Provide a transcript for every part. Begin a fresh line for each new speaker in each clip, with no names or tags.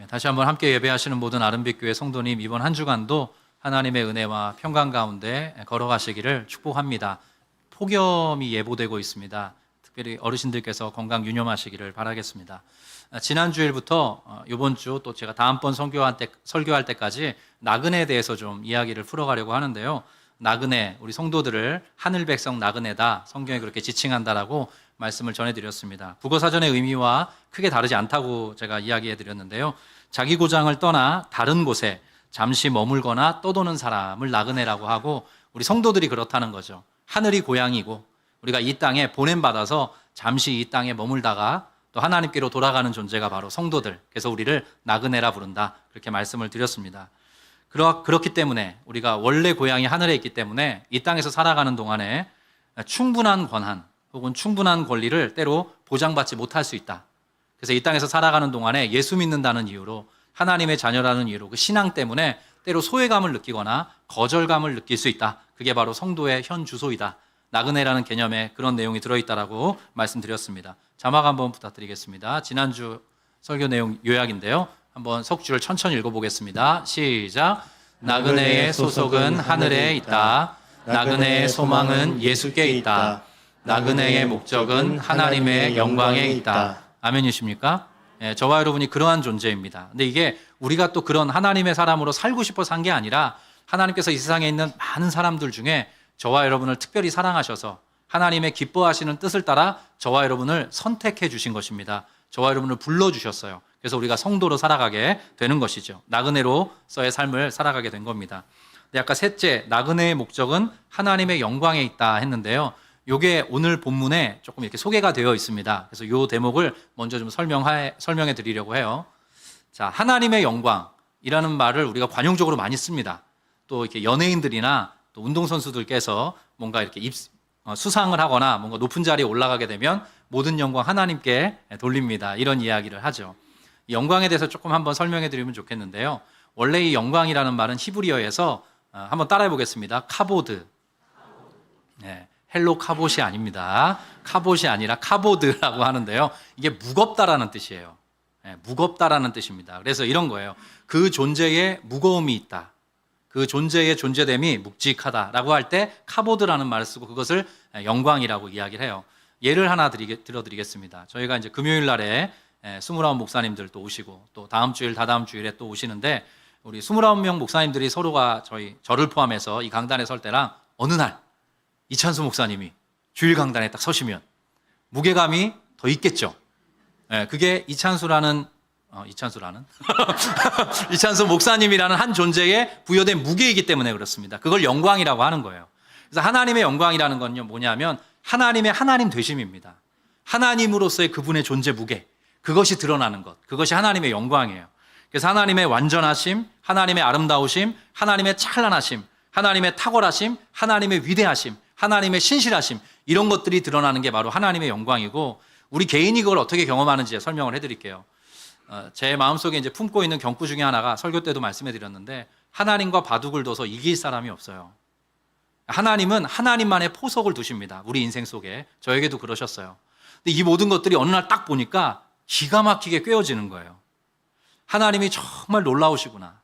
다시 한번 함께 예배하시는 모든 아름빛교회 성도님, 이번 한 주간도 하나님의 은혜와 평강 가운데 걸어가시기를 축복합니다. 폭염이 예보되고 있습니다. 특별히 어르신들께서 건강 유념하시기를 바라겠습니다. 지난 주일부터 이번 주 또 제가 다음번 설교할 때까지 나그네에 대해서 좀 이야기를 풀어가려고 하는데요. 나그네, 우리 성도들을 하늘 백성 나그네다, 성경에 그렇게 지칭한다라고 말씀을 전해드렸습니다. 국어사전의 의미와 크게 다르지 않다고 제가 이야기해드렸는데요. 자기 고장을 떠나 다른 곳에 잠시 머물거나 떠도는 사람을 나그네라고 하고, 우리 성도들이 그렇다는 거죠. 하늘이 고향이고 우리가 이 땅에 보냄받아서 잠시 이 땅에 머물다가 또 하나님께로 돌아가는 존재가 바로 성도들, 그래서 우리를 나그네라 부른다, 그렇게 말씀을 드렸습니다. 그렇기 때문에 우리가 원래 고향이 하늘에 있기 때문에 이 땅에서 살아가는 동안에 충분한 권한 혹은 충분한 권리를 때로 보장받지 못할 수 있다. 그래서 이 땅에서 살아가는 동안에 예수 믿는다는 이유로, 하나님의 자녀라는 이유로 그 신앙 때문에 때로 소외감을 느끼거나 거절감을 느낄 수 있다. 그게 바로 성도의 현 주소이다. 나그네라는 개념에 그런 내용이 들어있다라고 말씀드렸습니다. 자막 한번 부탁드리겠습니다. 지난주 설교 내용 요약인데요. 한번 석주를 천천히 읽어보겠습니다. 시작. 나그네의 소속은 하늘에 있다. 나그네의 소망은 예수께 있다. 나그네의 목적은 하나님의 영광에 있다. 아멘이십니까? 예, 저와 여러분이 그러한 존재입니다. 근데 이게 우리가 또 그런 하나님의 사람으로 살고 싶어 산 게 아니라, 하나님께서 이 세상에 있는 많은 사람들 중에 저와 여러분을 특별히 사랑하셔서 하나님의 기뻐하시는 뜻을 따라 저와 여러분을 선택해 주신 것입니다. 저와 여러분을 불러주셨어요. 그래서 우리가 성도로 살아가게 되는 것이죠. 나그네로서의 삶을 살아가게 된 겁니다. 근데 아까 셋째, 나그네의 목적은 하나님의 영광에 있다 했는데요. 이게 오늘 본문에 조금 이렇게 소개가 되어 있습니다. 그래서 이 대목을 먼저 좀 설명해 드리려고 해요. 자, 하나님의 영광이라는 말을 우리가 관용적으로 많이 씁니다. 또 이렇게 연예인들이나 또 운동선수들께서 뭔가 이렇게 수상을 하거나 뭔가 높은 자리에 올라가게 되면 모든 영광 하나님께 돌립니다. 이런 이야기를 하죠. 이 영광에 대해서 조금 한번 설명해 드리면 좋겠는데요. 원래 이 영광이라는 말은 히브리어에서 한번 따라해 보겠습니다. 카보드. 네, 헬로 카봇이 아닙니다. 카봇이 아니라 카보드라고 하는데요. 이게 무겁다라는 뜻이에요. 네, 무겁다라는 뜻입니다. 그래서 이런 거예요. 그 존재에 무거움이 있다. 그 존재의 존재됨이 묵직하다라고 할 때 카보드라는 말을 쓰고 그것을 영광이라고 이야기를 해요. 예를 하나 들어드리겠습니다. 저희가 이제 금요일 날에 29 목사님들 또 오시고, 또 다음 주일, 다다음 주일에 또 오시는데, 우리 29명 목사님들이 서로가 저를 포함해서 이 강단에 설 때랑 어느 날 이찬수 목사님이 주일 강단에 딱 서시면 무게감이 더 있겠죠. 그게 이찬수 목사님이라는 한 존재에 부여된 무게이기 때문에 그렇습니다. 그걸 영광이라고 하는 거예요. 그래서 하나님의 영광이라는 건요, 뭐냐면 하나님의 하나님 되심입니다. 하나님으로서의 그분의 존재 무게, 그것이 드러나는 것, 그것이 하나님의 영광이에요. 그래서 하나님의 완전하심, 하나님의 아름다우심, 하나님의 찬란하심, 하나님의 탁월하심, 하나님의 위대하심, 하나님의 신실하심, 이런 것들이 드러나는 게 바로 하나님의 영광이고, 우리 개인이 그걸 어떻게 경험하는지 설명을 해드릴게요. 제 마음속에 이제 품고 있는 경구 중에 하나가, 설교 때도 말씀해 드렸는데, 하나님과 바둑을 둬서 이길 사람이 없어요. 하나님은 하나님만의 포석을 두십니다. 우리 인생 속에. 저에게도 그러셨어요. 근데 이 모든 것들이 어느 날 딱 보니까 기가 막히게 꿰어지는 거예요. 하나님이 정말 놀라우시구나.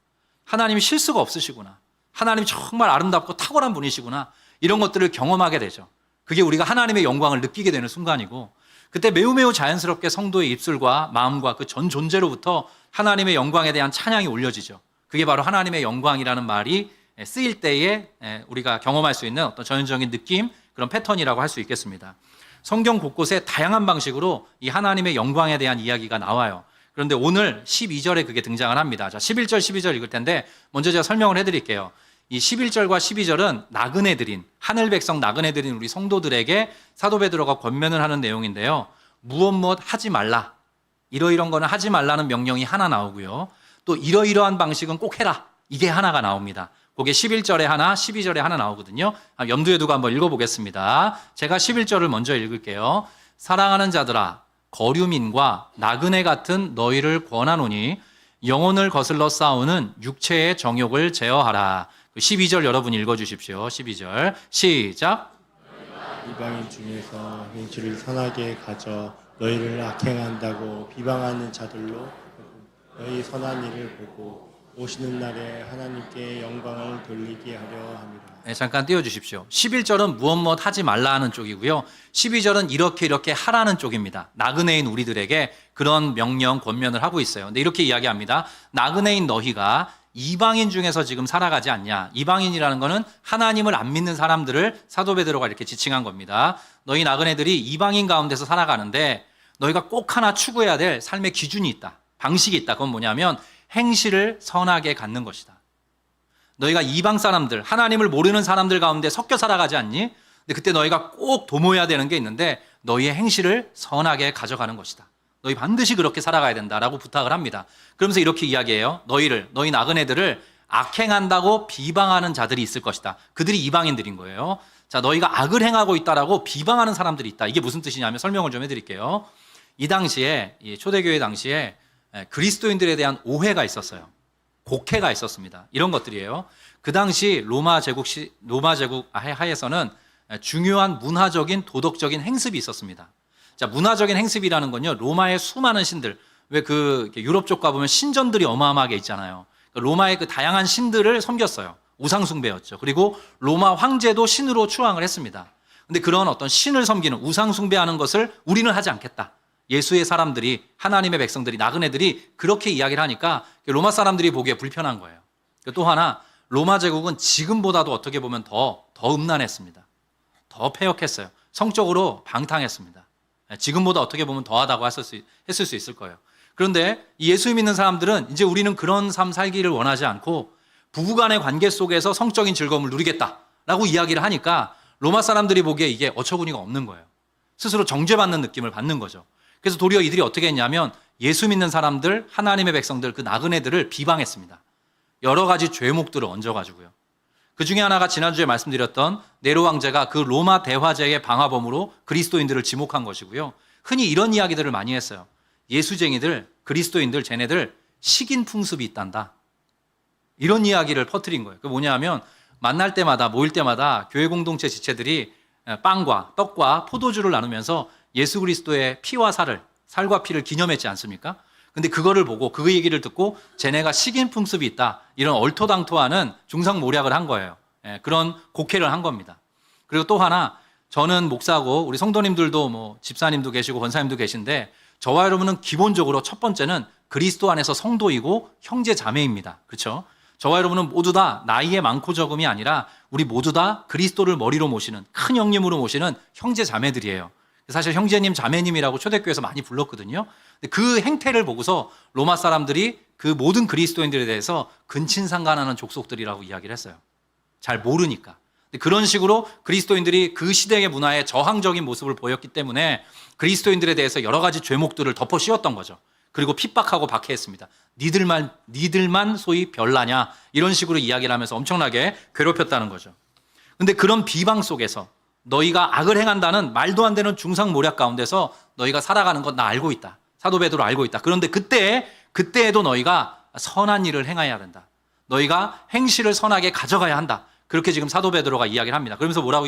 하나님이 실수가 없으시구나. 하나님이 정말 아름답고 탁월한 분이시구나. 이런 것들을 경험하게 되죠. 그게 우리가 하나님의 영광을 느끼게 되는 순간이고, 그때 매우 자연스럽게 성도의 입술과 마음과 그 전 존재로부터 하나님의 영광에 대한 찬양이 올려지죠. 그게 바로 하나님의 영광이라는 말이 쓰일 때에 우리가 경험할 수 있는 어떤 전형적인 느낌, 그런 패턴이라고 할 수 있겠습니다. 성경 곳곳에 다양한 방식으로 이 하나님의 영광에 대한 이야기가 나와요. 그런데 오늘 12절에 그게 등장을 합니다. 자, 11절, 12절 읽을 텐데 먼저 제가 설명을 해드릴게요. 이 11절과 12절은 나그네들인, 하늘 백성 나그네들인 우리 성도들에게 사도 베드로가 권면을 하는 내용인데요. 무엇 하지 말라. 이러이런 거는 하지 말라는 명령이 하나 나오고요. 또 이러이러한 방식은 꼭 해라. 이게 하나가 나옵니다. 그게 11절에 하나, 12절에 하나 나오거든요. 염두에 두고 한번 읽어보겠습니다. 제가 11절을 먼저 읽을게요. 사랑하는 자들아, 거류민과 나그네 같은 너희를 권하노니 영혼을 거슬러 싸우는 육체의 정욕을 제어하라. 12절 여러분 읽어주십시오. 12절 시작.
이방인 중에서 행실을 선하게 가져 너희를 악행한다고 비방하는 자들로 너희 선한 일을 보고 오시는 날에 하나님께 영광을 돌리게 하려 함이라.
네, 잠깐 띄워주십시오. 11절은 무엇 하지 말라 하는 쪽이고요. 12절은 이렇게 하라는 쪽입니다. 나그네인 우리들에게 그런 명령, 권면을 하고 있어요. 근데 이렇게 이야기합니다. 나그네인 너희가 이방인 중에서 지금 살아가지 않냐. 이방인이라는 거는 하나님을 안 믿는 사람들을 사도 베드로가 이렇게 지칭한 겁니다. 너희 나그네들이 이방인 가운데서 살아가는데 너희가 꼭 하나 추구해야 될 삶의 기준이 있다. 방식이 있다. 그건 뭐냐면 행실을 선하게 갖는 것이다. 너희가 이방 사람들, 하나님을 모르는 사람들 가운데 섞여 살아가지 않니? 근데 그때 너희가 꼭 도모해야 되는 게 있는데 너희의 행실을 선하게 가져가는 것이다. 너희 반드시 그렇게 살아가야 된다라고 부탁을 합니다. 그러면서 이렇게 이야기해요. 너희 나그네들을 악행한다고 비방하는 자들이 있을 것이다. 그들이 이방인들인 거예요. 자, 너희가 악을 행하고 있다라고 비방하는 사람들이 있다. 이게 무슨 뜻이냐면 설명을 좀 해드릴게요. 이 당시에, 이 초대교회 당시에 그리스도인들에 대한 오해가 있었어요. 곡해가 있었습니다. 이런 것들이에요. 그 당시 로마 제국 하에서는 중요한 문화적인 도덕적인 행습이 있었습니다. 자, 문화적인 행습이라는 건요, 로마의 수많은 신들, 왜 유럽 쪽 가보면 신전들이 어마어마하게 있잖아요. 로마의 그 다양한 신들을 섬겼어요. 우상숭배였죠. 그리고 로마 황제도 신으로 추앙을 했습니다. 근데 그런 어떤 신을 섬기는 우상숭배하는 것을 우리는 하지 않겠다. 예수의 사람들이, 하나님의 백성들이, 나그네들이 그렇게 이야기를 하니까 로마 사람들이 보기에 불편한 거예요. 또 하나, 로마 제국은 지금보다도 어떻게 보면 더 음란했습니다. 더 패역했어요. 성적으로 방탕했습니다. 지금보다 어떻게 보면 더하다고 했을 수 있을 거예요. 그런데 예수 믿는 사람들은 이제 우리는 그런 삶 살기를 원하지 않고 부부간의 관계 속에서 성적인 즐거움을 누리겠다라고 이야기를 하니까 로마 사람들이 보기에 이게 어처구니가 없는 거예요. 스스로 정죄받는 느낌을 받는 거죠. 그래서 도리어 이들이 어떻게 했냐면 예수 믿는 사람들, 하나님의 백성들, 그 나그네들을 비방했습니다. 여러 가지 죄목들을 얹어가지고요. 그 중에 하나가 지난주에 말씀드렸던 네로 황제가 그 로마 대화제의 방화범으로 그리스도인들을 지목한 것이고요. 흔히 이런 이야기들을 많이 했어요. 예수쟁이들, 그리스도인들, 쟤네들 식인 풍습이 있단다. 이런 이야기를 퍼뜨린 거예요. 그게 뭐냐 하면 만날 때마다, 모일 때마다 교회 공동체 지체들이 빵과 떡과 포도주를 나누면서 예수 그리스도의 피와 살과 피를 기념했지 않습니까? 근데 그거를 보고 그 얘기를 듣고 쟤네가 식인 풍습이 있다. 이런 얼토당토하는 중상모략을 한 거예요. 그런 곡해를 한 겁니다. 그리고 또 하나, 저는 목사고 우리 성도님들도 뭐 집사님도 계시고 권사님도 계신데 저와 여러분은 기본적으로 첫 번째는 그리스도 안에서 성도이고 형제 자매입니다. 그렇죠? 저와 여러분은 모두 다 나이에 많고 적음이 아니라 우리 모두 다 그리스도를 머리로 모시는, 큰 형님으로 모시는 형제 자매들이에요. 사실 형제님, 자매님이라고 초대교회에서 많이 불렀거든요. 그 행태를 보고서 로마 사람들이 그 모든 그리스도인들에 대해서 근친상간하는 족속들이라고 이야기를 했어요. 잘 모르니까. 그런 식으로 그리스도인들이 그 시대의 문화에 저항적인 모습을 보였기 때문에 그리스도인들에 대해서 여러 가지 죄목들을 덮어 씌웠던 거죠. 그리고 핍박하고 박해했습니다. 니들만 소위 별나냐, 이런 식으로 이야기를 하면서 엄청나게 괴롭혔다는 거죠. 근데 그런 비방 속에서 너희가 악을 행한다는 말도 안 되는 중상모략 가운데서 너희가 살아가는 건 나 알고 있다. 사도 베드로 알고 있다. 그런데 그때에도 너희가 선한 일을 행해야 된다. 너희가 행실을 선하게 가져가야 한다. 그렇게 지금 사도 베드로가 이야기를 합니다. 그러면서 뭐라고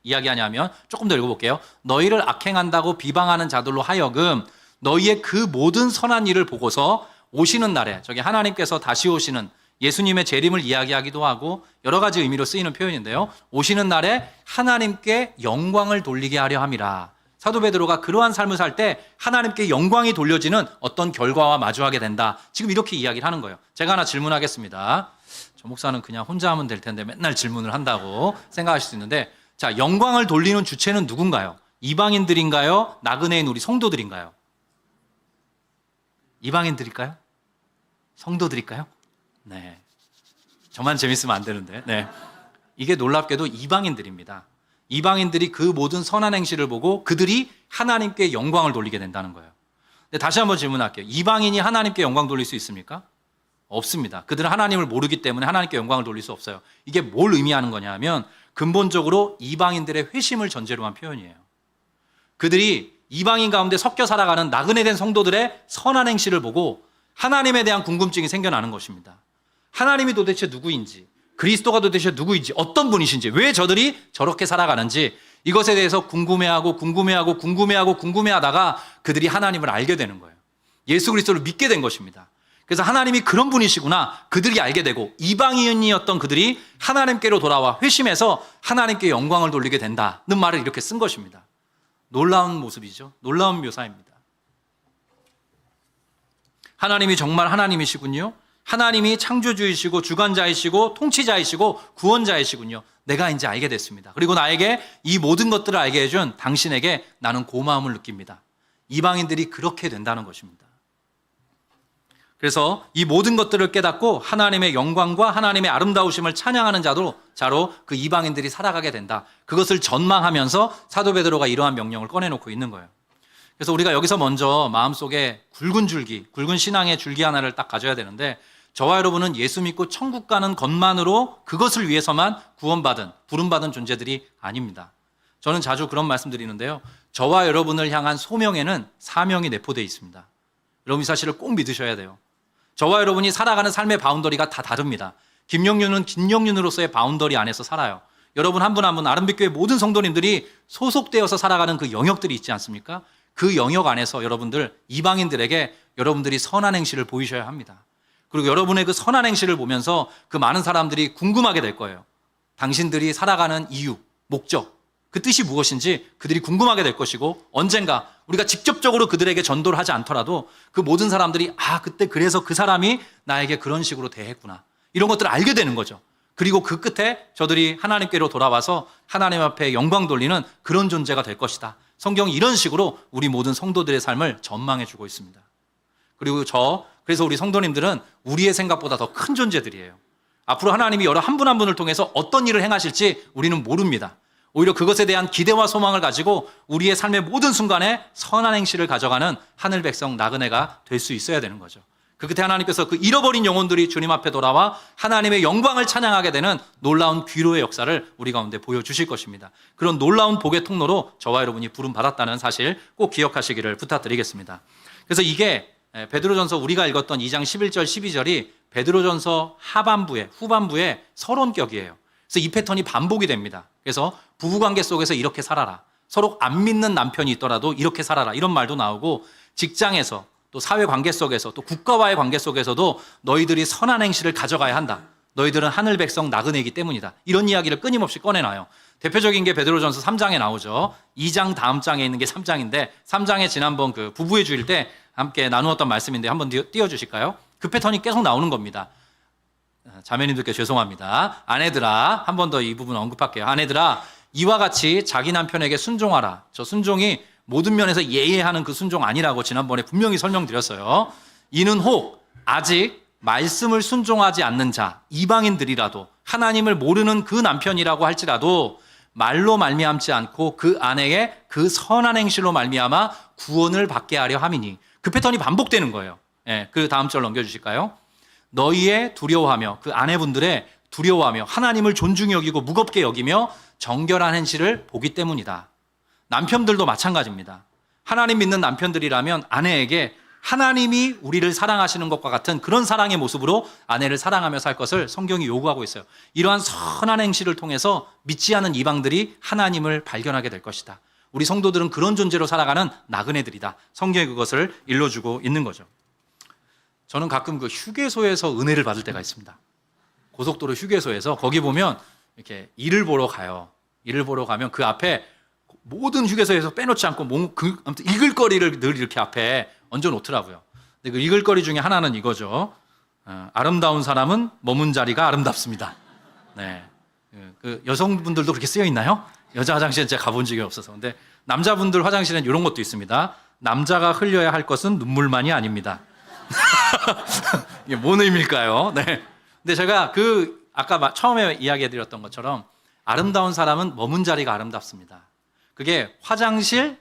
이야기하냐면 조금 더 읽어볼게요. 너희를 악행한다고 비방하는 자들로 하여금 너희의 그 모든 선한 일을 보고서 오시는 날에, 저기 하나님께서 다시 오시는 예수님의 재림을 이야기하기도 하고 여러 가지 의미로 쓰이는 표현인데요. 오시는 날에 하나님께 영광을 돌리게 하려 함이라. 사도 베드로가 그러한 삶을 살 때 하나님께 영광이 돌려지는 어떤 결과와 마주하게 된다. 지금 이렇게 이야기를 하는 거예요. 제가 하나 질문하겠습니다. 저 목사는 그냥 혼자 하면 될 텐데 맨날 질문을 한다고 생각하실 수 있는데, 자, 영광을 돌리는 주체는 누군가요? 이방인들인가요? 나그네인 우리 성도들인가요? 이방인들일까요? 성도들일까요? 네. 저만 재밌으면 안 되는데. 네. 이게 놀랍게도 이방인들입니다. 이방인들이 그 모든 선한 행실을 보고 그들이 하나님께 영광을 돌리게 된다는 거예요. 근데 다시 한번 질문할게요. 이방인이 하나님께 영광 돌릴 수 있습니까? 없습니다. 그들은 하나님을 모르기 때문에 하나님께 영광을 돌릴 수 없어요. 이게 뭘 의미하는 거냐 하면 근본적으로 이방인들의 회심을 전제로 한 표현이에요. 그들이 이방인 가운데 섞여 살아가는 나그네된 성도들의 선한 행실을 보고 하나님에 대한 궁금증이 생겨나는 것입니다. 하나님이 도대체 누구인지, 그리스도가 도대체 누구인지, 어떤 분이신지, 왜 저들이 저렇게 살아가는지 이것에 대해서 궁금해하다가 그들이 하나님을 알게 되는 거예요. 예수 그리스도를 믿게 된 것입니다. 그래서 하나님이 그런 분이시구나 그들이 알게 되고 이방인이었던 그들이 하나님께로 돌아와 회심해서 하나님께 영광을 돌리게 된다는 말을 이렇게 쓴 것입니다. 놀라운 모습이죠. 놀라운 묘사입니다. 하나님이 정말 하나님이시군요. 하나님이 창조주이시고 주관자이시고 통치자이시고 구원자이시군요. 내가 이제 알게 됐습니다. 그리고 나에게 이 모든 것들을 알게 해준 당신에게 나는 고마움을 느낍니다. 이방인들이 그렇게 된다는 것입니다. 그래서 이 모든 것들을 깨닫고 하나님의 영광과 하나님의 아름다우심을 찬양하는 자로 그 이방인들이 살아가게 된다. 그것을 전망하면서 사도 베드로가 이러한 명령을 꺼내놓고 있는 거예요. 그래서 우리가 여기서 먼저 마음속에 굵은 줄기, 굵은 신앙의 줄기 하나를 딱 가져야 되는데 저와 여러분은 예수 믿고 천국 가는 것만으로 그것을 위해서만 구원받은, 부름받은 존재들이 아닙니다. 저는 자주 그런 말씀 드리는데요. 저와 여러분을 향한 소명에는 사명이 내포되어 있습니다. 여러분 이 사실을 꼭 믿으셔야 돼요. 저와 여러분이 살아가는 삶의 바운더리가 다 다릅니다. 김영윤은 김영윤으로서의 바운더리 안에서 살아요. 여러분 한 분 한 분 아름빛교회 모든 성도님들이 소속되어서 살아가는 그 영역들이 있지 않습니까? 그 영역 안에서 여러분들 이방인들에게 여러분들이 선한 행실을 보이셔야 합니다. 그리고 여러분의 그 선한 행실을 보면서 그 많은 사람들이 궁금하게 될 거예요. 당신들이 살아가는 이유, 목적, 그 뜻이 무엇인지 그들이 궁금하게 될 것이고 언젠가 우리가 직접적으로 그들에게 전도를 하지 않더라도 그 모든 사람들이 그때 그래서 그 사람이 나에게 그런 식으로 대했구나. 이런 것들을 알게 되는 거죠. 그리고 그 끝에 저들이 하나님께로 돌아와서 하나님 앞에 영광 돌리는 그런 존재가 될 것이다. 성경이 이런 식으로 우리 모든 성도들의 삶을 전망해 주고 있습니다. 그리고 그래서 우리 성도님들은 우리의 생각보다 더 큰 존재들이에요. 앞으로 하나님이 여러 한 분 한 분을 통해서 어떤 일을 행하실지 우리는 모릅니다. 오히려 그것에 대한 기대와 소망을 가지고 우리의 삶의 모든 순간에 선한 행실을 가져가는 하늘 백성 나그네가 될 수 있어야 되는 거죠. 그 끝에 하나님께서 그 잃어버린 영혼들이 주님 앞에 돌아와 하나님의 영광을 찬양하게 되는 놀라운 귀로의 역사를 우리 가운데 보여주실 것입니다. 그런 놀라운 복의 통로로 저와 여러분이 부름받았다는 사실 꼭 기억하시기를 부탁드리겠습니다. 그래서 이게 베드로전서 우리가 읽었던 2장 11절 12절이 베드로전서 후반부의 서론격이에요. 그래서 이 패턴이 반복이 됩니다. 그래서 부부관계 속에서 이렇게 살아라. 서로 안 믿는 남편이 있더라도 이렇게 살아라. 이런 말도 나오고 직장에서 또 사회관계 속에서 또 국가와의 관계 속에서도 너희들이 선한 행실을 가져가야 한다. 너희들은 하늘 백성 나그네이기 때문이다. 이런 이야기를 끊임없이 꺼내놔요. 대표적인 게 베드로전서 3장에 나오죠. 2장 다음 장에 있는 게 3장인데 3장에 지난번 그 부부의 주일 때 함께 나누었던 말씀인데 한번 띄워주실까요? 그 패턴이 계속 나오는 겁니다. 자매님들께 죄송합니다. 아내들아, 한 번 더 이 부분 언급할게요. 아내들아, 이와 같이 자기 남편에게 순종하라. 저 순종이 모든 면에서 예의하는 그 순종 아니라고 지난번에 분명히 설명드렸어요. 이는 혹 아직 말씀을 순종하지 않는 자, 이방인들이라도 하나님을 모르는 그 남편이라고 할지라도 말로 말미암지 않고 그 아내의 그 선한 행실로 말미암아 구원을 받게 하려 함이니. 그 패턴이 반복되는 거예요. 그 다음 절 넘겨주실까요? 너희의 두려워하며 그 아내분들의 두려워하며 하나님을 존중히 여기고 무겁게 여기며 정결한 행실을 보기 때문이다. 남편들도 마찬가지입니다. 하나님 믿는 남편들이라면 아내에게 하나님이 우리를 사랑하시는 것과 같은 그런 사랑의 모습으로 아내를 사랑하며 살 것을 성경이 요구하고 있어요. 이러한 선한 행실을 통해서 믿지 않은 이방들이 하나님을 발견하게 될 것이다. 우리 성도들은 그런 존재로 살아가는 나그네들이다. 성경이 그것을 일러주고 있는 거죠. 저는 가끔 그 휴게소에서 은혜를 받을 때가 있습니다. 고속도로 휴게소에서 거기 보면 이렇게 일을 보러 가요. 일을 보러 가면 그 앞에 모든 휴게소에서 빼놓지 않고 아무튼 읽을 거리를 늘 이렇게 앞에 얹어 놓더라고요. 근데 그 읽을 거리 중에 하나는 이거죠. 아름다운 사람은 머문 자리가 아름답습니다. 네. 그 여성분들도 그렇게 쓰여 있나요? 여자 화장실은 제가 가본 적이 없어서. 근데 남자분들 화장실은 이런 것도 있습니다. 남자가 흘려야 할 것은 눈물만이 아닙니다. 이게 뭔 의미일까요? 네. 근데 제가 아까 처음에 이야기해드렸던 것처럼 아름다운 사람은 머문 자리가 아름답습니다. 그게 화장실,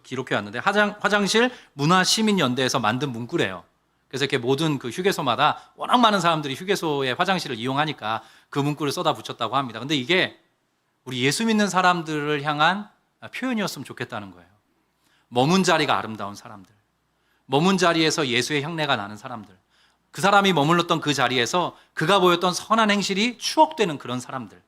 기록해 왔는데 화장실 문화시민연대에서 만든 문구래요. 그래서 이렇게 모든 그 휴게소마다 워낙 많은 사람들이 휴게소의 화장실을 이용하니까 그 문구를 써다 붙였다고 합니다. 근데 이게 우리 예수 믿는 사람들을 향한 표현이었으면 좋겠다는 거예요. 머문 자리가 아름다운 사람들. 머문 자리에서 예수의 향내가 나는 사람들. 그 사람이 머물렀던 그 자리에서 그가 보였던 선한 행실이 추억되는 그런 사람들.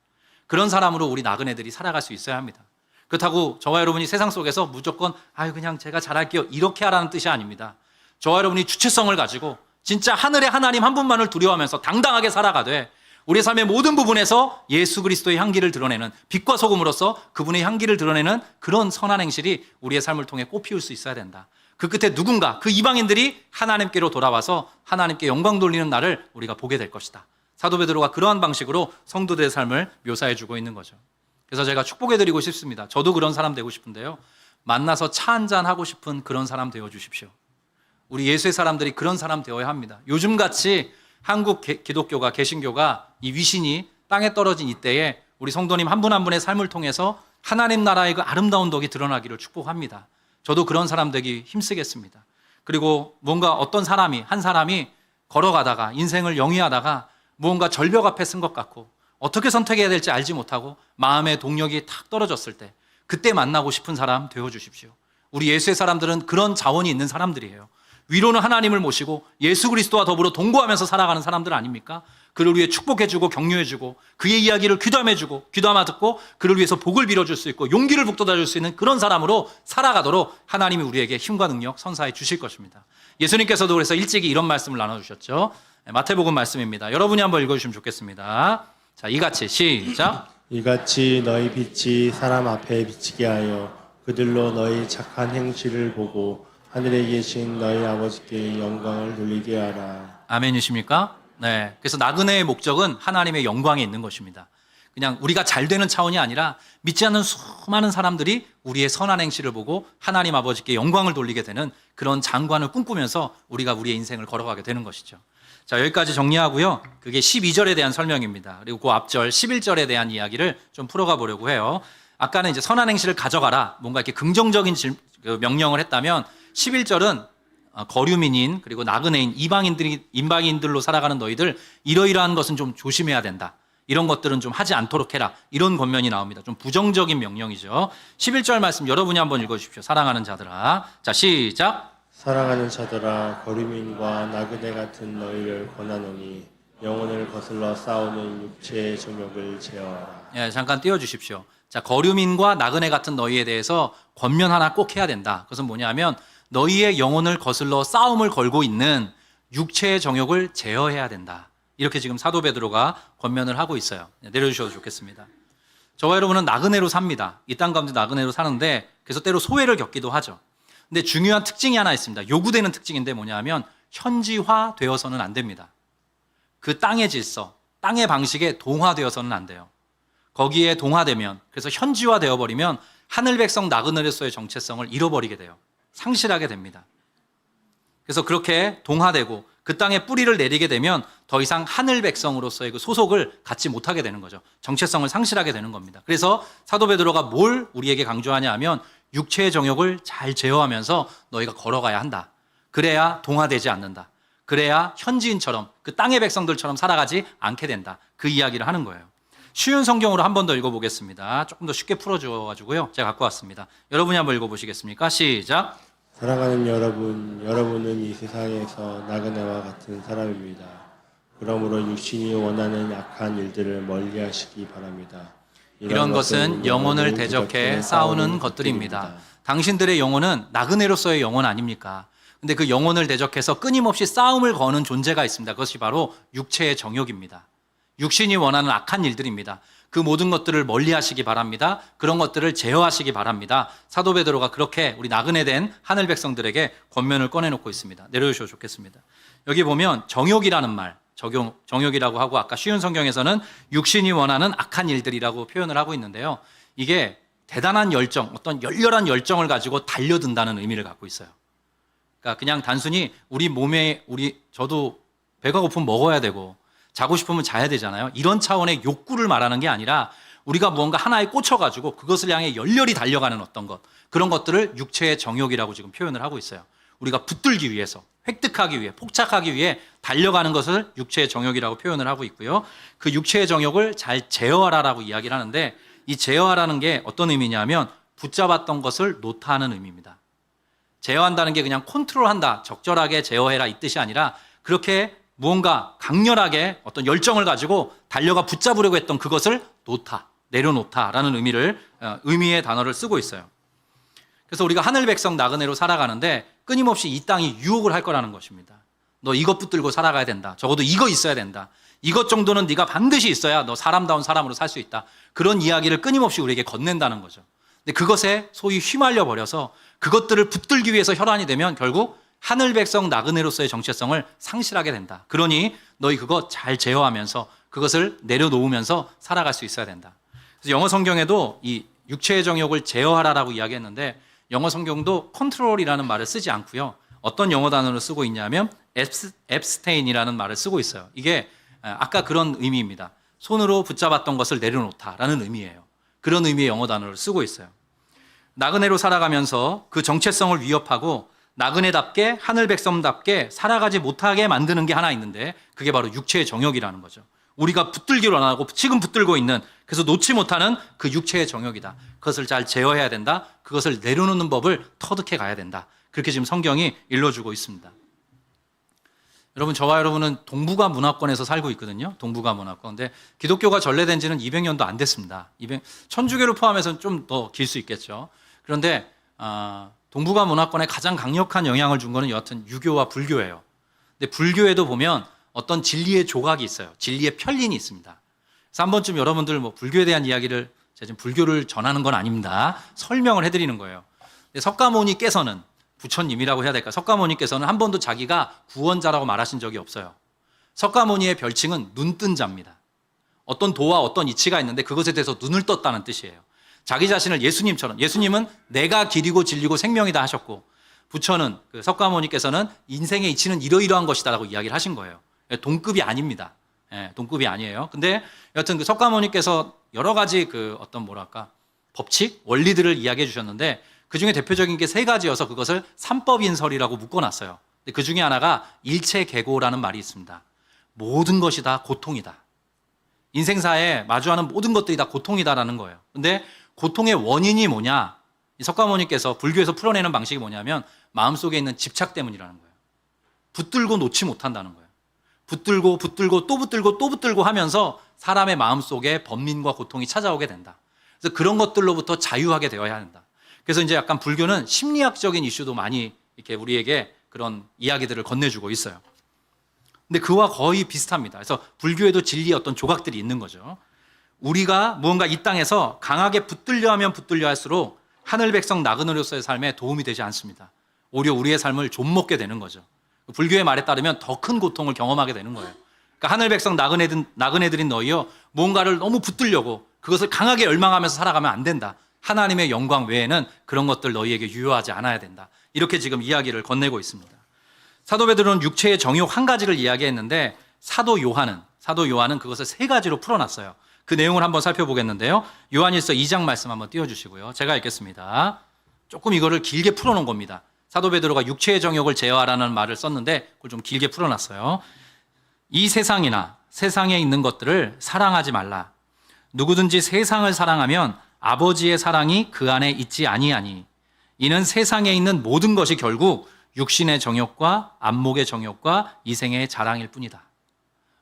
그런 사람으로 우리 나그네들이 살아갈 수 있어야 합니다. 그렇다고 저와 여러분이 세상 속에서 무조건 그냥 제가 잘할게요 이렇게 하라는 뜻이 아닙니다. 저와 여러분이 주체성을 가지고 진짜 하늘의 하나님 한 분만을 두려워하면서 당당하게 살아가되 우리의 삶의 모든 부분에서 예수 그리스도의 향기를 드러내는 빛과 소금으로서 그분의 향기를 드러내는 그런 선한 행실이 우리의 삶을 통해 꽃피울 수 있어야 된다. 그 끝에 누군가 그 이방인들이 하나님께로 돌아와서 하나님께 영광 돌리는 날을 우리가 보게 될 것이다. 사도 베드로가 그러한 방식으로 성도들의 삶을 묘사해 주고 있는 거죠. 그래서 제가 축복해 드리고 싶습니다. 저도 그런 사람 되고 싶은데요. 만나서 차 한잔 하고 싶은 그런 사람 되어 주십시오. 우리 예수의 사람들이 그런 사람 되어야 합니다. 요즘같이 한국 기독교가 개신교가 이 위신이 땅에 떨어진 이때에 우리 성도님 한 분 한 분의 삶을 통해서 하나님 나라의 그 아름다운 덕이 드러나기를 축복합니다. 저도 그런 사람 되기 힘쓰겠습니다. 그리고 뭔가 어떤 사람이 한 사람이 걸어가다가 인생을 영위하다가 무언가 절벽 앞에 쓴 것 같고 어떻게 선택해야 될지 알지 못하고 마음의 동력이 탁 떨어졌을 때 그때 만나고 싶은 사람 되어 주십시오. 우리 예수의 사람들은 그런 자원이 있는 사람들이에요. 위로는 하나님을 모시고 예수 그리스도와 더불어 동거하면서 살아가는 사람들 아닙니까? 그를 위해 축복해주고 격려해주고 그의 이야기를 귀담해주고 귀담아 듣고 그를 위해서 복을 빌어줄 수 있고 용기를 북돋아줄 수 있는 그런 사람으로 살아가도록 하나님이 우리에게 힘과 능력 선사해 주실 것입니다. 예수님께서도 그래서 일찍이 이런 말씀을 나눠주셨죠. 마태복음 말씀입니다. 여러분이 한번 읽어주시면 좋겠습니다. 자, 이같이 시작.
이같이 너희 빛이 사람 앞에 비치게 하여 그들로 너희 착한 행실을 보고 하늘에 계신 너희 아버지께 영광을 돌리게 하라.
아멘이십니까? 네. 그래서 나그네의 목적은 하나님의 영광에 있는 것입니다. 그냥 우리가 잘 되는 차원이 아니라 믿지 않는 수많은 사람들이 우리의 선한 행실을 보고 하나님 아버지께 영광을 돌리게 되는 그런 장관을 꿈꾸면서 우리가 우리의 인생을 걸어가게 되는 것이죠. 자, 여기까지 정리하고요. 그게 12절에 대한 설명입니다. 그리고 그 앞절 11절에 대한 이야기를 좀 풀어가 보려고 해요. 아까는 이제 선한 행실을 가져가라. 뭔가 이렇게 긍정적인 명령을 했다면 11절은 거류민인 그리고 나그네인 이방인들로 살아가는 너희들 이러이러한 것은 좀 조심해야 된다. 이런 것들은 좀 하지 않도록 해라. 이런 권면이 나옵니다. 좀 부정적인 명령이죠. 11절 말씀 여러분이 한번 읽어주십시오. 사랑하는 자들아. 자, 시작.
사랑하는 자들아 거류민과 나그네 같은 너희를 권하노니 영혼을 거슬러 싸우는 육체의 정욕을 제어하라.
예, 잠깐 띄워주십시오. 자, 거류민과 나그네 같은 너희에 대해서 권면 하나 꼭 해야 된다. 그것은 뭐냐면 너희의 영혼을 거슬러 싸움을 걸고 있는 육체의 정욕을 제어해야 된다. 이렇게 지금 사도 베드로가 권면을 하고 있어요. 내려주셔도 좋겠습니다. 저와 여러분은 나그네로 삽니다. 이 땅 가운데 나그네로 사는데 그래서 때로 소외를 겪기도 하죠. 근데 중요한 특징이 하나 있습니다. 요구되는 특징인데 뭐냐면 현지화되어서는 안 됩니다. 그 땅의 질서, 땅의 방식에 동화되어서는 안 돼요. 거기에 동화되면 그래서 현지화되어 버리면 하늘 백성 나그네로서의 정체성을 잃어버리게 돼요. 상실하게 됩니다. 그래서 그렇게 동화되고 그 땅에 뿌리를 내리게 되면 더 이상 하늘 백성으로서의 그 소속을 갖지 못하게 되는 거죠. 정체성을 상실하게 되는 겁니다. 그래서 사도 베드로가 뭘 우리에게 강조하냐 하면 육체의 정욕을 잘 제어하면서 너희가 걸어가야 한다. 그래야 동화되지 않는다. 그래야 현지인처럼 그 땅의 백성들처럼 살아가지 않게 된다. 그 이야기를 하는 거예요. 쉬운 성경으로 한 번 더 읽어보겠습니다. 조금 더 쉽게 풀어줘가지고요. 제가 갖고 왔습니다. 여러분이 한번 읽어보시겠습니까? 시작.
사랑하는 여러분, 여러분은 이 세상에서 나그네와 같은 사람입니다. 그러므로 육신이 원하는 악한 일들을 멀리하시기 바랍니다.
이런 것은 영혼을 대적해 싸우는 것들입니다. 당신들의 영혼은 나그네로서의 영혼 아닙니까? 근데 그 영혼을 대적해서 끊임없이 싸움을 거는 존재가 있습니다. 그것이 바로 육체의 정욕입니다. 육신이 원하는 악한 일들입니다. 그 모든 것들을 멀리하시기 바랍니다. 그런 것들을 제어하시기 바랍니다. 사도 베드로가 그렇게 우리 나그네된 하늘 백성들에게 권면을 꺼내놓고 있습니다. 내려주셔도 좋겠습니다. 여기 보면 정욕이라는 말, 정욕이라고 하고 아까 쉬운 성경에서는 육신이 원하는 악한 일들이라고 표현을 하고 있는데요. 이게 대단한 열정, 어떤 열렬한 열정을 가지고 달려든다는 의미를 갖고 있어요. 그러니까 그냥 단순히 우리 몸에 저도 배가 고프면 먹어야 되고 자고 싶으면 자야 되잖아요. 이런 차원의 욕구를 말하는 게 아니라 우리가 무언가 하나에 꽂혀가지고 그것을 향해 열렬히 달려가는 어떤 것, 그런 것들을 육체의 정욕이라고 지금 표현을 하고 있어요. 우리가 붙들기 위해서, 획득하기 위해, 폭착하기 위해 달려가는 것을 육체의 정욕이라고 표현을 하고 있고요. 그 육체의 정욕을 잘 제어하라라고 이야기를 하는데 이 제어하라는 게 어떤 의미냐면 붙잡았던 것을 놓다는 의미입니다. 제어한다는 게 그냥 컨트롤한다, 적절하게 제어해라 이 뜻이 아니라 그렇게 무언가 강렬하게 어떤 열정을 가지고 달려가 붙잡으려고 했던 그것을 놓다, 내려놓다라는 의미의 단어를 쓰고 있어요. 그래서 우리가 하늘 백성 나그네로 살아가는데 끊임없이 이 땅이 유혹을 할 거라는 것입니다. 너 이것 붙들고 살아가야 된다. 적어도 이거 있어야 된다. 이것 정도는 네가 반드시 있어야 너 사람다운 사람으로 살 수 있다. 그런 이야기를 끊임없이 우리에게 건넨다는 거죠. 근데 그것에 소위 휘말려 버려서 그것들을 붙들기 위해서 혈안이 되면 결국 하늘 백성 나그네로서의 정체성을 상실하게 된다. 그러니 너희 그거 잘 제어하면서 그것을 내려놓으면서 살아갈 수 있어야 된다. 그래서 영어 성경에도 이 육체의 정욕을 제어하라라고 이야기했는데 영어 성경도 컨트롤이라는 말을 쓰지 않고요. 어떤 영어 단어를 쓰고 있냐면 abstain이라는 말을 쓰고 있어요. 이게 아까 그런 의미입니다. 손으로 붙잡았던 것을 내려놓다라는 의미예요. 그런 의미의 영어 단어를 쓰고 있어요. 나그네로 살아가면서 그 정체성을 위협하고 나그네답게 하늘 백성답게 살아가지 못하게 만드는 게 하나 있는데 그게 바로 육체의 정욕이라는 거죠. 우리가 붙들기로 안 하고 지금 붙들고 있는 그래서 놓지 못하는 그 육체의 정욕이다. 그것을 잘 제어해야 된다. 그것을 내려놓는 법을 터득해 가야 된다. 그렇게 지금 성경이 일러주고 있습니다. 여러분, 저와 여러분은 동북아 문화권에서 살고 있거든요. 동북아 문화권. 근데 기독교가 전래된 지는 200년도 안 됐습니다. 천주교를 포함해서는 좀 더 길 수 있겠죠. 그런데 동북아 문화권에 가장 강력한 영향을 준 거는 여하튼 유교와 불교예요. 근데 불교에도 보면 어떤 진리의 조각이 있어요. 진리의 편린이 있습니다. 그래서 한 번쯤 여러분들 뭐 불교에 대한 이야기를 제가 지금 불교를 전하는 건 아닙니다. 설명을 해드리는 거예요. 근데 석가모니께서는 부처님이라고 해야 될까? 석가모니께서는 한 번도 자기가 구원자라고 말하신 적이 없어요. 석가모니의 별칭은 눈뜬 자입니다. 어떤 도와 어떤 이치가 있는데 그것에 대해서 눈을 떴다는 뜻이에요. 자기 자신을 예수님처럼, 예수님은 내가 길이고 진리고 생명이다 하셨고 부처는 그 석가모니께서는 인생의 이치는 이러이러한 것이다라고 이야기를 하신 거예요. 동급이 아닙니다. 동급이 아니에요. 근데 여하튼 그 석가모니께서 여러 가지 그 어떤 뭐랄까 법칙, 원리들을 이야기해 주셨는데 그 중에 대표적인 게 3가지여서 그것을 삼법인설이라고 묶어놨어요. 근데 그 중에 하나가 일체계고라는 말이 있습니다. 모든 것이 다 고통이다. 인생사에 마주하는 모든 것들이 다 고통이다라는 거예요. 근데 고통의 원인이 뭐냐? 이 석가모니께서 불교에서 풀어내는 방식이 뭐냐면 마음속에 있는 집착 때문이라는 거예요. 붙들고 놓지 못한다는 거예요. 붙들고 또 붙들고 하면서 사람의 마음속에 번민과 고통이 찾아오게 된다. 그래서 그런 것들로부터 자유하게 되어야 한다. 그래서 이제 약간 불교는 심리학적인 이슈도 많이 이렇게 우리에게 그런 이야기들을 건네주고 있어요. 근데 그와 거의 비슷합니다. 그래서 불교에도 진리의 어떤 조각들이 있는 거죠. 우리가 무언가 이 땅에서 강하게 붙들려 하면 붙들려 할수록 하늘 백성 나그네로서의 삶에 도움이 되지 않습니다. 오히려 우리의 삶을 좀먹게 되는 거죠. 불교의 말에 따르면 더 큰 고통을 경험하게 되는 거예요. 그러니까 하늘 백성 나그네들인 너희여 무언가를 너무 붙들려고 그것을 강하게 열망하면서 살아가면 안 된다. 하나님의 영광 외에는 그런 것들 너희에게 유효하지 않아야 된다. 이렇게 지금 이야기를 건네고 있습니다. 사도 베드로는 육체의 정욕 한 가지를 이야기했는데 사도 요한은 그것을 3가지로 풀어놨어요. 그 내용을 한번 살펴보겠는데요. 요한일서 2장 말씀 한번 띄워주시고요. 제가 읽겠습니다. 조금 이거를 길게 풀어놓은 겁니다. 사도 베드로가 육체의 정욕을 제어하라는 말을 썼는데 그걸 좀 길게 풀어놨어요. 이 세상이나 세상에 있는 것들을 사랑하지 말라. 누구든지 세상을 사랑하면 아버지의 사랑이 그 안에 있지 아니하니 이는 세상에 있는 모든 것이 결국 육신의 정욕과 안목의 정욕과 이생의 자랑일 뿐이다.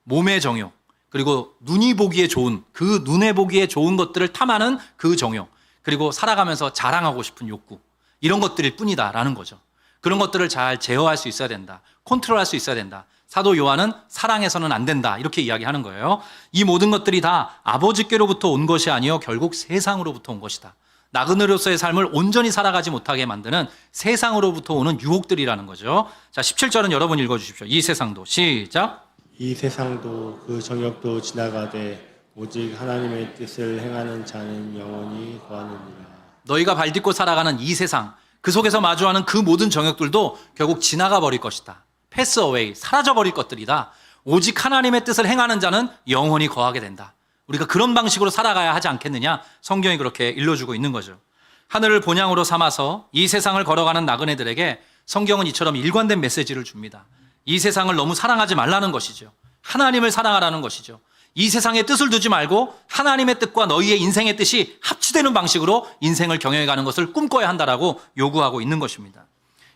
몸의 정욕 그리고 눈이 보기에 좋은 그 눈에 보기에 좋은 것들을 탐하는 그 정욕 그리고 살아가면서 자랑하고 싶은 욕구 이런 것들일 뿐이다라는 거죠. 그런 것들을 잘 제어할 수 있어야 된다. 컨트롤할 수 있어야 된다. 사도 요한은 사랑해서는 안 된다. 이렇게 이야기하는 거예요. 이 모든 것들이 다 아버지께로부터 온 것이 아니요 결국 세상으로부터 온 것이다. 나그네로서의 삶을 온전히 살아가지 못하게 만드는 세상으로부터 오는 유혹들이라는 거죠. 자, 17절은 여러분 읽어주십시오. 이 세상도 시작.
이 세상도 그 정욕도 지나가되 오직 하나님의 뜻을 행하는 자는 영원히 거하느니라.
너희가 발딛고 살아가는 이 세상 그 속에서 마주하는 그 모든 정욕들도 결국 지나가 버릴 것이다. 패스 어웨이 사라져 버릴 것들이다. 오직 하나님의 뜻을 행하는 자는 영원히 거하게 된다. 우리가 그런 방식으로 살아가야 하지 않겠느냐? 성경이 그렇게 일러주고 있는 거죠. 하늘을 본향으로 삼아서 이 세상을 걸어가는 나그네들에게 성경은 이처럼 일관된 메시지를 줍니다. 이 세상을 너무 사랑하지 말라는 것이죠. 하나님을 사랑하라는 것이죠. 이 세상의 뜻을 두지 말고 하나님의 뜻과 너희의 인생의 뜻이 합치되는 방식으로 인생을 경영해가는 것을 꿈꿔야 한다라고 요구하고 있는 것입니다.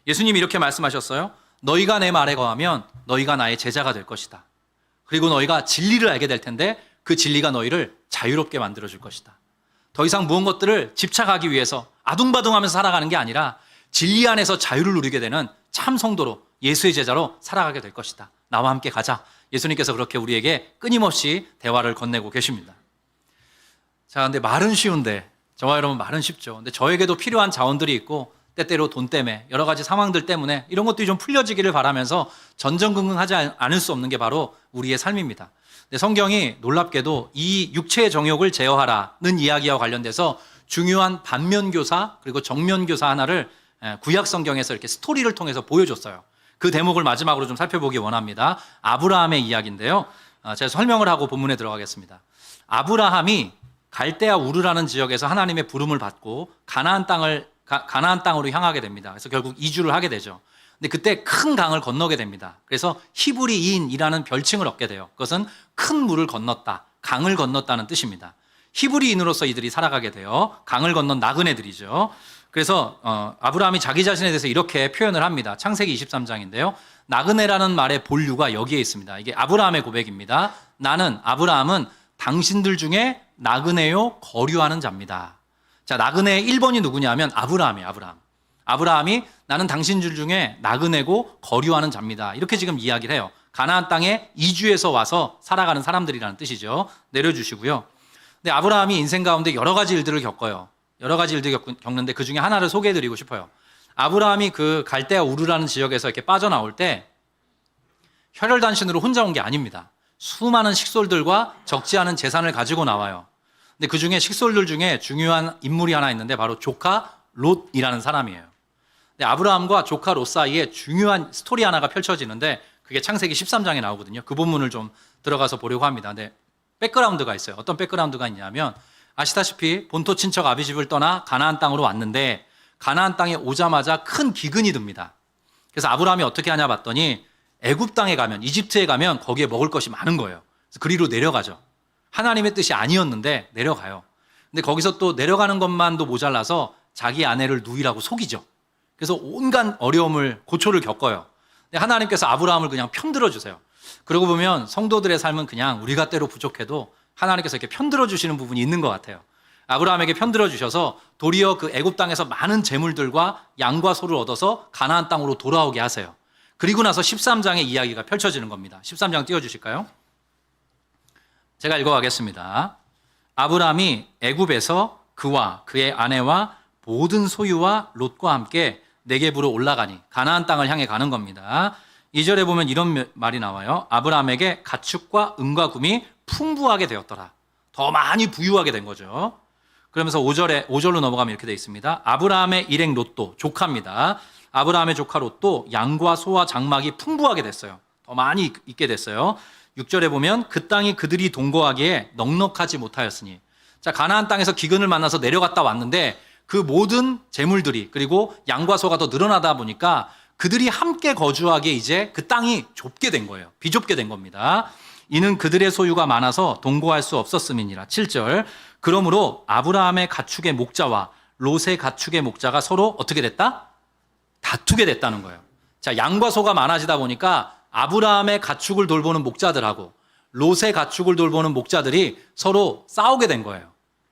예수님이 이렇게 말씀하셨어요. 너희가 내 말에 거하면 너희가 나의 제자가 될 것이다. 그리고 너희가 진리를 알게 될 텐데 그 진리가 너희를 자유롭게 만들어줄 것이다. 더 이상 무언 것들을 집착하기 위해서 아둥바둥하면서 살아가는 게 아니라 진리 안에서 자유를 누리게 되는 참 성도로 예수의 제자로 살아가게 될 것이다. 나와 함께 가자. 예수님께서 그렇게 우리에게 끊임없이 대화를 건네고 계십니다. 자, 근데 말은 쉬운데, 저와 여러분 말은 쉽죠. 근데 저에게도 필요한 자원들이 있고 때때로 돈 때문에 여러 가지 상황들 때문에 이런 것들이 좀 풀려지기를 바라면서 전전긍긍하지 않을 수 없는 게 바로 우리의 삶입니다. 근데 성경이 놀랍게도 이 육체의 정욕을 제어하라는 이야기와 관련돼서 중요한 반면교사 그리고 정면교사 하나를 구약 성경에서 이렇게 스토리를 통해서 보여줬어요. 그 대목을 마지막으로 좀 살펴보기 원합니다. 아브라함의 이야기인데요. 제가 설명을 하고 본문에 들어가겠습니다. 아브라함이 갈대아 우르라는 지역에서 하나님의 부름을 받고 가나안 땅으로 향하게 됩니다. 그래서 결국 이주를 하게 되죠. 근데 그때 큰 강을 건너게 됩니다. 그래서 히브리인이라는 별칭을 얻게 돼요. 그것은 큰 물을 건넜다, 강을 건넜다는 뜻입니다. 히브리인으로서 이들이 살아가게 돼요. 강을 건넌 나그네들이죠. 그래서 아브라함이 자기 자신에 대해서 이렇게 표현을 합니다. 창세기 23장인데요. 나그네라는 말의 본류가 여기에 있습니다. 이게 아브라함의 고백입니다. 나는, 아브라함은 당신들 중에 나그네요 거류하는 자입니다. 자, 나그네의 1번이 누구냐면 아브라함이에요. 아브라함이 나는 당신들 중에 나그네고 거류하는 자입니다. 이렇게 지금 이야기를 해요. 가나안 땅에 이주해서 와서 살아가는 사람들이라는 뜻이죠. 내려주시고요. 근데 아브라함이 인생 가운데 여러 가지 일들을 겪어요. 여러 가지 일들을 겪는데 그 중에 하나를 소개해드리고 싶어요. 아브라함이 그 갈대아 우르라는 지역에서 이렇게 빠져나올 때 혈혈단신으로 혼자 온 게 아닙니다. 수많은 식솔들과 적지 않은 재산을 가지고 나와요. 근데 그 중에 식솔들 중에 중요한 인물이 하나 있는데 바로 조카 롯이라는 사람이에요. 근데 아브라함과 조카 롯 사이에 중요한 스토리 하나가 펼쳐지는데 그게 창세기 13장에 나오거든요. 그 본문을 좀 들어가서 보려고 합니다. 근데 백그라운드가 있어요. 어떤 백그라운드가 있냐면 아시다시피 본토 친척 아비집을 떠나 가나안 땅으로 왔는데 가나안 땅에 오자마자 큰 기근이 듭니다. 그래서 아브라함이 어떻게 하냐 봤더니 애굽 땅에 가면, 이집트에 가면 거기에 먹을 것이 많은 거예요. 그래서 그리로 내려가죠. 하나님의 뜻이 아니었는데 내려가요. 근데 거기서 또 내려가는 것만도 모자라서 자기 아내를 누이라고 속이죠. 그래서 온갖 어려움을, 고초를 겪어요. 근데 하나님께서 아브라함을 그냥 편들어 주세요. 그러고 보면 성도들의 삶은 그냥 우리가 때로 부족해도 하나님께서 이렇게 편들어 주시는 부분이 있는 것 같아요. 아브라함에게 편들어 주셔서 도리어 그 애굽 땅에서 많은 재물들과 양과 소를 얻어서 가나안 땅으로 돌아오게 하세요. 그리고 나서 13장의 이야기가 펼쳐지는 겁니다. 13장 띄워주실까요? 제가 읽어가겠습니다. 아브라함이 애굽에서 그와 그의 아내와 모든 소유와 롯과 함께 네겝으로 올라가니 가나안 땅을 향해 가는 겁니다. 2절에 보면 이런 말이 나와요. 아브라함에게 가축과 은과 금이 풍부하게 되었더라. 더 많이 부유하게 된 거죠. 그러면서 5절로 넘어가면 이렇게 되어 있습니다. 아브라함의 일행 롯도, 조카입니다. 아브라함의 조카 롯도 양과 소와 장막이 풍부하게 됐어요. 더 많이 있게 됐어요. 6절에 보면 그 땅이 그들이 동거하기에 넉넉하지 못하였으니. 자, 가나안 땅에서 기근을 만나서 내려갔다 왔는데 그 모든 재물들이 그리고 양과 소가 더 늘어나다 보니까 그들이 함께 거주하기에 이제 그 땅이 좁게 된 거예요. 비좁게 된 겁니다. 이는 그들의 소유가 많아서 동거할 수 없었음이니라. 7절. 그러므로 아브라함의 가축의 목자와 롯의 가축의 목자가 서로 어떻게 됐다? 다투게 됐다는 거예요. 자, 양과 소가 많아지다 보니까 아브라함의 가축을 돌보는 목자들하고 롯의 가축을 돌보는 목자들이 서로 싸우게 된 거예요.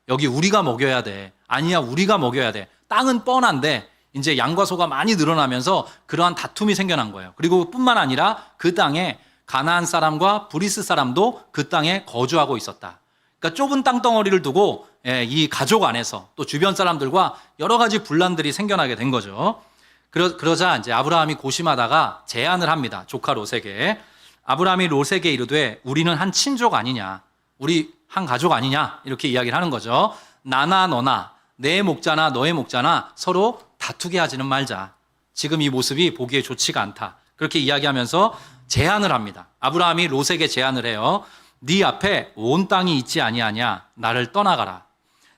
여기 우리가 먹여야 돼. 아니야, 우리가 먹여야 돼. 땅은 뻔한데 이제 양과 소가 많이 늘어나면서 그러한 다툼이 생겨난 거예요. 그리고 뿐만 아니라 그 땅에 가나안 사람과 브리스 사람도 그 땅에 거주하고 있었다. 그러니까 좁은 땅덩어리를 두고 이 가족 안에서 또 주변 사람들과 여러 가지 분란들이 생겨나게 된 거죠. 그러자 이제 아브라함이 고심하다가 제안을 합니다. 조카 롯에게. 아브라함이 롯에게 이르되 우리는 한 친족 아니냐, 우리 한 가족 아니냐, 이렇게 이야기를 하는 거죠. 나나 너나 내 목자나 너의 목자나 서로 다투게 하지는 말자. 지금 이 모습이 보기에 좋지가 않다. 그렇게 이야기하면서 제안을 합니다. 아브라함이 롯에게 제안을 해요. 네 앞에 온 땅이 있지 아니하냐, 나를 떠나가라.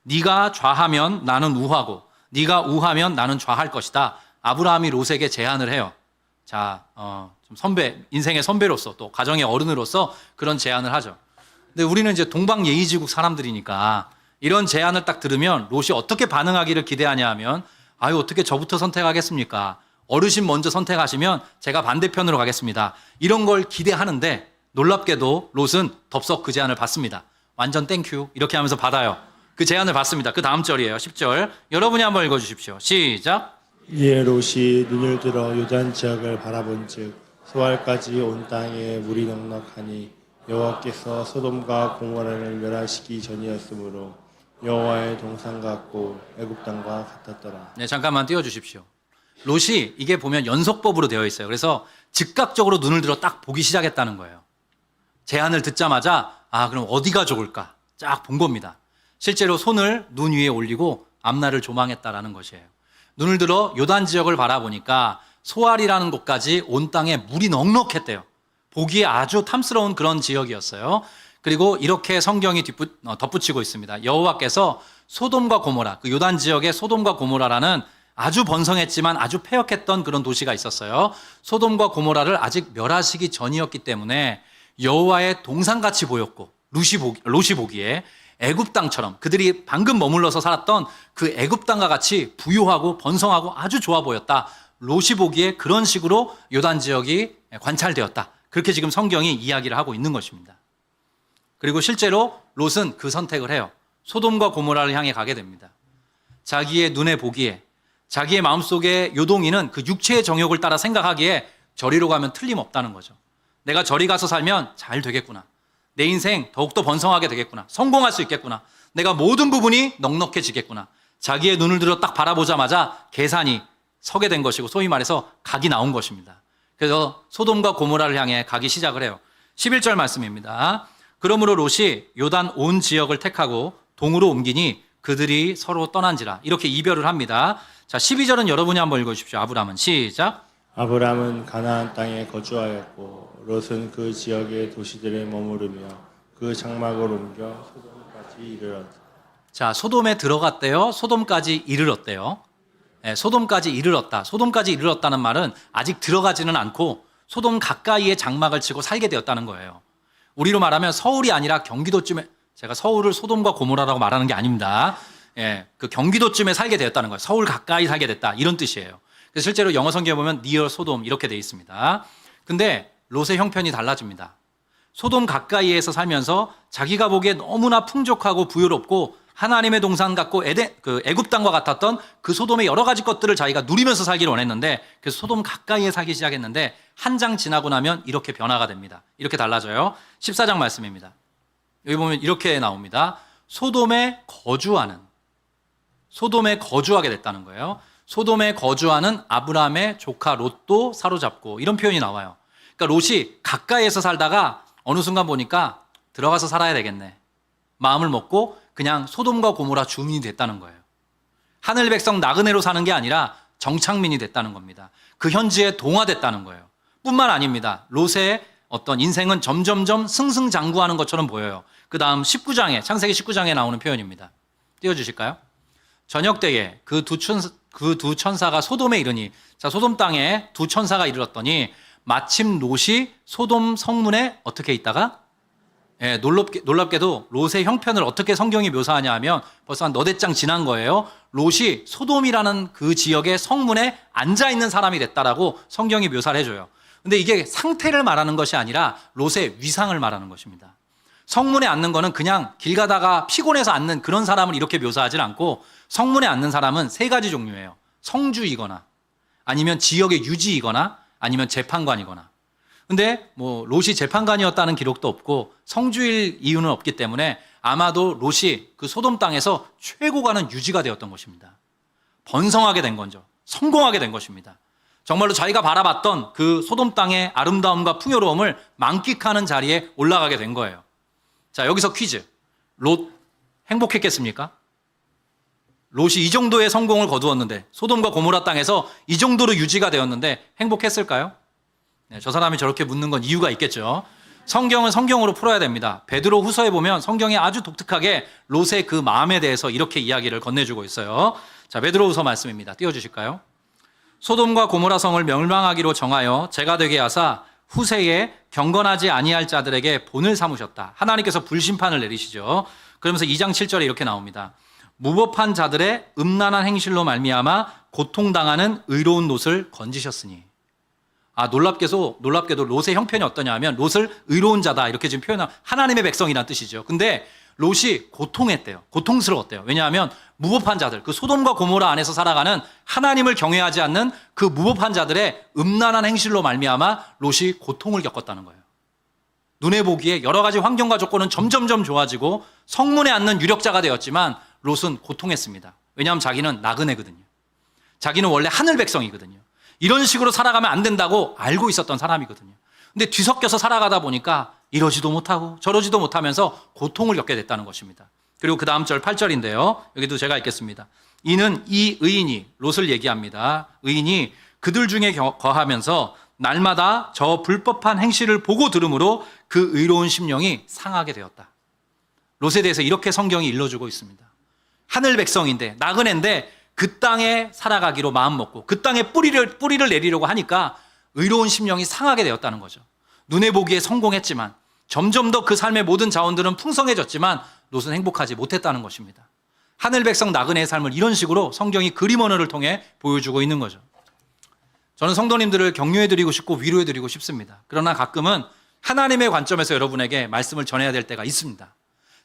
네가 좌하면 나는 우하고 네가 우하면 나는 좌할 것이다. 아브라함이 롯에게 제안을 해요. 자, 좀 인생의 선배로서 또 가정의 어른으로서 그런 제안을 하죠. 근데 우리는 이제 동방예의지국 사람들이니까 이런 제안을 딱 들으면 롯이 어떻게 반응하기를 기대하냐 하면, 아유, 어떻게 저부터 선택하겠습니까? 어르신 먼저 선택하시면 제가 반대편으로 가겠습니다. 이런 걸 기대하는데 놀랍게도 롯은 덥석 그 제안을 받습니다. 완전 땡큐 이렇게 하면서 받아요. 그 제안을 받습니다. 그 다음 절이에요. 10절. 여러분이 한번 읽어주십시오. 시작.
이에 롯이 눈을 들어 요단 지역을 바라본즉 소알까지 온 땅에 물이 넉넉하니 여호와께서 소돔과 고모라를 멸하시기 전이었으므로 여호와의 동산 같고 애굽 땅과 같았더라.
네, 잠깐만 띄워주십시오. 롯이 이게 보면 연속법으로 되어 있어요. 그래서 즉각적으로 눈을 들어 딱 보기 시작했다는 거예요. 제안을 듣자마자 그럼 어디가 좋을까 쫙 본 겁니다. 실제로 손을 눈 위에 올리고 앞날을 조망했다라는 것이에요. 눈을 들어 요단 지역을 바라보니까 소알이라는 곳까지 온 땅에 물이 넉넉했대요. 보기에 아주 탐스러운 그런 지역이었어요. 그리고 이렇게 성경이 덧붙이고 있습니다. 여호와께서 소돔과 고모라, 그 요단 지역의 소돔과 고모라라는 아주 번성했지만 아주 패역했던 그런 도시가 있었어요. 소돔과 고모라를 아직 멸하시기 전이었기 때문에 여호와의 동산같이 보였고 롯이 보기에 애굽 땅처럼 그들이 방금 머물러서 살았던 그 애굽 땅과 같이 부유하고 번성하고 아주 좋아 보였다. 롯이 보기에 그런 식으로 요단 지역이 관찰되었다. 그렇게 지금 성경이 이야기를 하고 있는 것입니다. 그리고 실제로 롯은 그 선택을 해요. 소돔과 고모라를 향해 가게 됩니다. 자기의 눈에 보기에 자기의 마음속에 요동이는 그 육체의 정욕을 따라 생각하기에 저리로 가면 틀림없다는 거죠. 내가 저리 가서 살면 잘 되겠구나. 내 인생 더욱더 번성하게 되겠구나. 성공할 수 있겠구나. 내가 모든 부분이 넉넉해지겠구나. 자기의 눈을 들어 딱 바라보자마자 계산이 서게 된 것이고 소위 말해서 각이 나온 것입니다. 그래서 소돔과 고모라를 향해 가기 시작을 해요. 11절 말씀입니다. 그러므로 롯이 요단 온 지역을 택하고 동으로 옮기니 그들이 서로 떠난지라. 이렇게 이별을 합니다. 자, 12절은 여러분이 한번 읽어주십시오. 아브람은 시작.
아브람은 가나안 땅에 거주하였고 롯은 그 지역의 도시들에 머무르며 그 장막을 옮겨 소돔까지 이르렀다.
자, 소돔에 들어갔대요. 소돔까지 이르렀대요. 소돔까지 이르렀다. 소돔까지 이르렀다는 말은 아직 들어가지는 않고 소돔 가까이에 장막을 치고 살게 되었다는 거예요. 우리로 말하면 서울이 아니라 경기도쯤에, 제가 서울을 소돔과 고모라라고 말하는 게 아닙니다. 그 경기도쯤에 살게 되었다는 거예요. 서울 가까이 살게 됐다. 이런 뜻이에요. 그래서 실제로 영어 성경에 보면 near 소돔 이렇게 되어 있습니다. 근데 롯의 형편이 달라집니다. 소돔 가까이에서 살면서 자기가 보기에 너무나 풍족하고 부유롭고 하나님의 동산 같고 애굽 땅과 같았던 그 소돔의 여러 가지 것들을 자기가 누리면서 살기를 원했는데 그래서 소돔 가까이에 살기 시작했는데 한 장 지나고 나면 이렇게 변화가 됩니다. 이렇게 달라져요. 14장 말씀입니다. 여기 보면 이렇게 나옵니다. 소돔에 거주하게 됐다는 거예요. 소돔에 거주하는 아브람의 조카 롯도 사로잡고 이런 표현이 나와요. 그러니까 롯이 가까이에서 살다가 어느 순간 보니까 들어가서 살아야 되겠네. 마음을 먹고 그냥 소돔과 고모라 주민이 됐다는 거예요. 하늘 백성 나그네로 사는 게 아니라 정착민이 됐다는 겁니다. 그 현지에 동화됐다는 거예요. 뿐만 아닙니다. 롯의 어떤 인생은 점점점 승승장구하는 것처럼 보여요. 그 다음 19장에 창세기 19장에 나오는 표현입니다. 띄워주실까요? 저녁 때에 그 두 천사가 소돔에 이르니, 자, 소돔 땅에 두 천사가 이르렀더니 마침 롯이 소돔 성문에 어떻게 있다가 놀랍게도 롯의 형편을 어떻게 성경이 묘사하냐 하면 벌써 한 너댓 장 지난 거예요. 롯이 소돔이라는 그 지역의 성문에 앉아있는 사람이 됐다라고 성경이 묘사를 해줘요. 근데 이게 상태를 말하는 것이 아니라 롯의 위상을 말하는 것입니다. 성문에 앉는 거는 그냥 길 가다가 피곤해서 앉는 그런 사람을 이렇게 묘사하지 않고 성문에 앉는 사람은 세 가지 종류예요. 성주이거나 아니면 지역의 유지이거나 아니면 재판관이거나. 근데 롯이 재판관이었다는 기록도 없고 성주일 이유는 없기 때문에 아마도 롯이 그 소돔 땅에서 최고가는 유지가 되었던 것입니다. 번성하게 된 거죠. 성공하게 된 것입니다. 정말로 자기가 바라봤던 그 소돔 땅의 아름다움과 풍요로움을 만끽하는 자리에 올라가게 된 거예요. 자, 여기서 퀴즈. 롯 행복했겠습니까? 롯이 이 정도의 성공을 거두었는데 소돔과 고모라 땅에서 이 정도로 유지가 되었는데 행복했을까요? 네, 저 사람이 저렇게 묻는 건 이유가 있겠죠. 성경은 성경으로 풀어야 됩니다. 베드로 후서에 보면 성경이 아주 독특하게 롯의 그 마음에 대해서 이렇게 이야기를 건네주고 있어요. 자, 베드로 후서 말씀입니다. 띄워주실까요? 소돔과 고모라 성을 멸망하기로 정하여 제가 되게 하사 후세에 경건하지 아니할 자들에게 본을 삼으셨다. 하나님께서 불심판을 내리시죠. 그러면서 2장 7절에 이렇게 나옵니다. 무법한 자들의 음란한 행실로 말미암아 고통당하는 의로운 롯을 건지셨으니. 놀랍게도 롯의 형편이 어떠냐 하면 롯을 의로운 자다 이렇게 지금 표현한 하나님의 백성이란 뜻이죠. 근데 롯이 고통했대요. 고통스러웠대요. 왜냐하면 무법한 자들, 그 소돔과 고모라 안에서 살아가는 하나님을 경외하지 않는 그 무법한 자들의 음란한 행실로 말미암아 롯이 고통을 겪었다는 거예요. 눈에 보기에 여러 가지 환경과 조건은 점점점 좋아지고 성문에 앉는 유력자가 되었지만 롯은 고통했습니다. 왜냐하면 자기는 나그네거든요. 자기는 원래 하늘 백성이거든요. 이런 식으로 살아가면 안 된다고 알고 있었던 사람이거든요. 근데 뒤섞여서 살아가다 보니까 이러지도 못하고 저러지도 못하면서 고통을 겪게 됐다는 것입니다. 그리고 그 다음 절 8절인데요. 여기도 제가 읽겠습니다. 이는 이 의인이, 롯을 얘기합니다. 의인이 그들 중에 거하면서 날마다 저 불법한 행실을 보고 들으므로 그 의로운 심령이 상하게 되었다. 롯에 대해서 이렇게 성경이 일러주고 있습니다. 하늘 백성인데, 나그네인데 그 땅에 살아가기로 마음먹고 그 땅에 뿌리를 내리려고 하니까 의로운 심령이 상하게 되었다는 거죠. 눈에 보기에 성공했지만 점점 더 그 삶의 모든 자원들은 풍성해졌지만 롯은 행복하지 못했다는 것입니다. 하늘 백성 나그네의 삶을 이런 식으로 성경이 그림 언어를 통해 보여주고 있는 거죠. 저는 성도님들을 격려해드리고 싶고 위로해드리고 싶습니다. 그러나 가끔은 하나님의 관점에서 여러분에게 말씀을 전해야 될 때가 있습니다.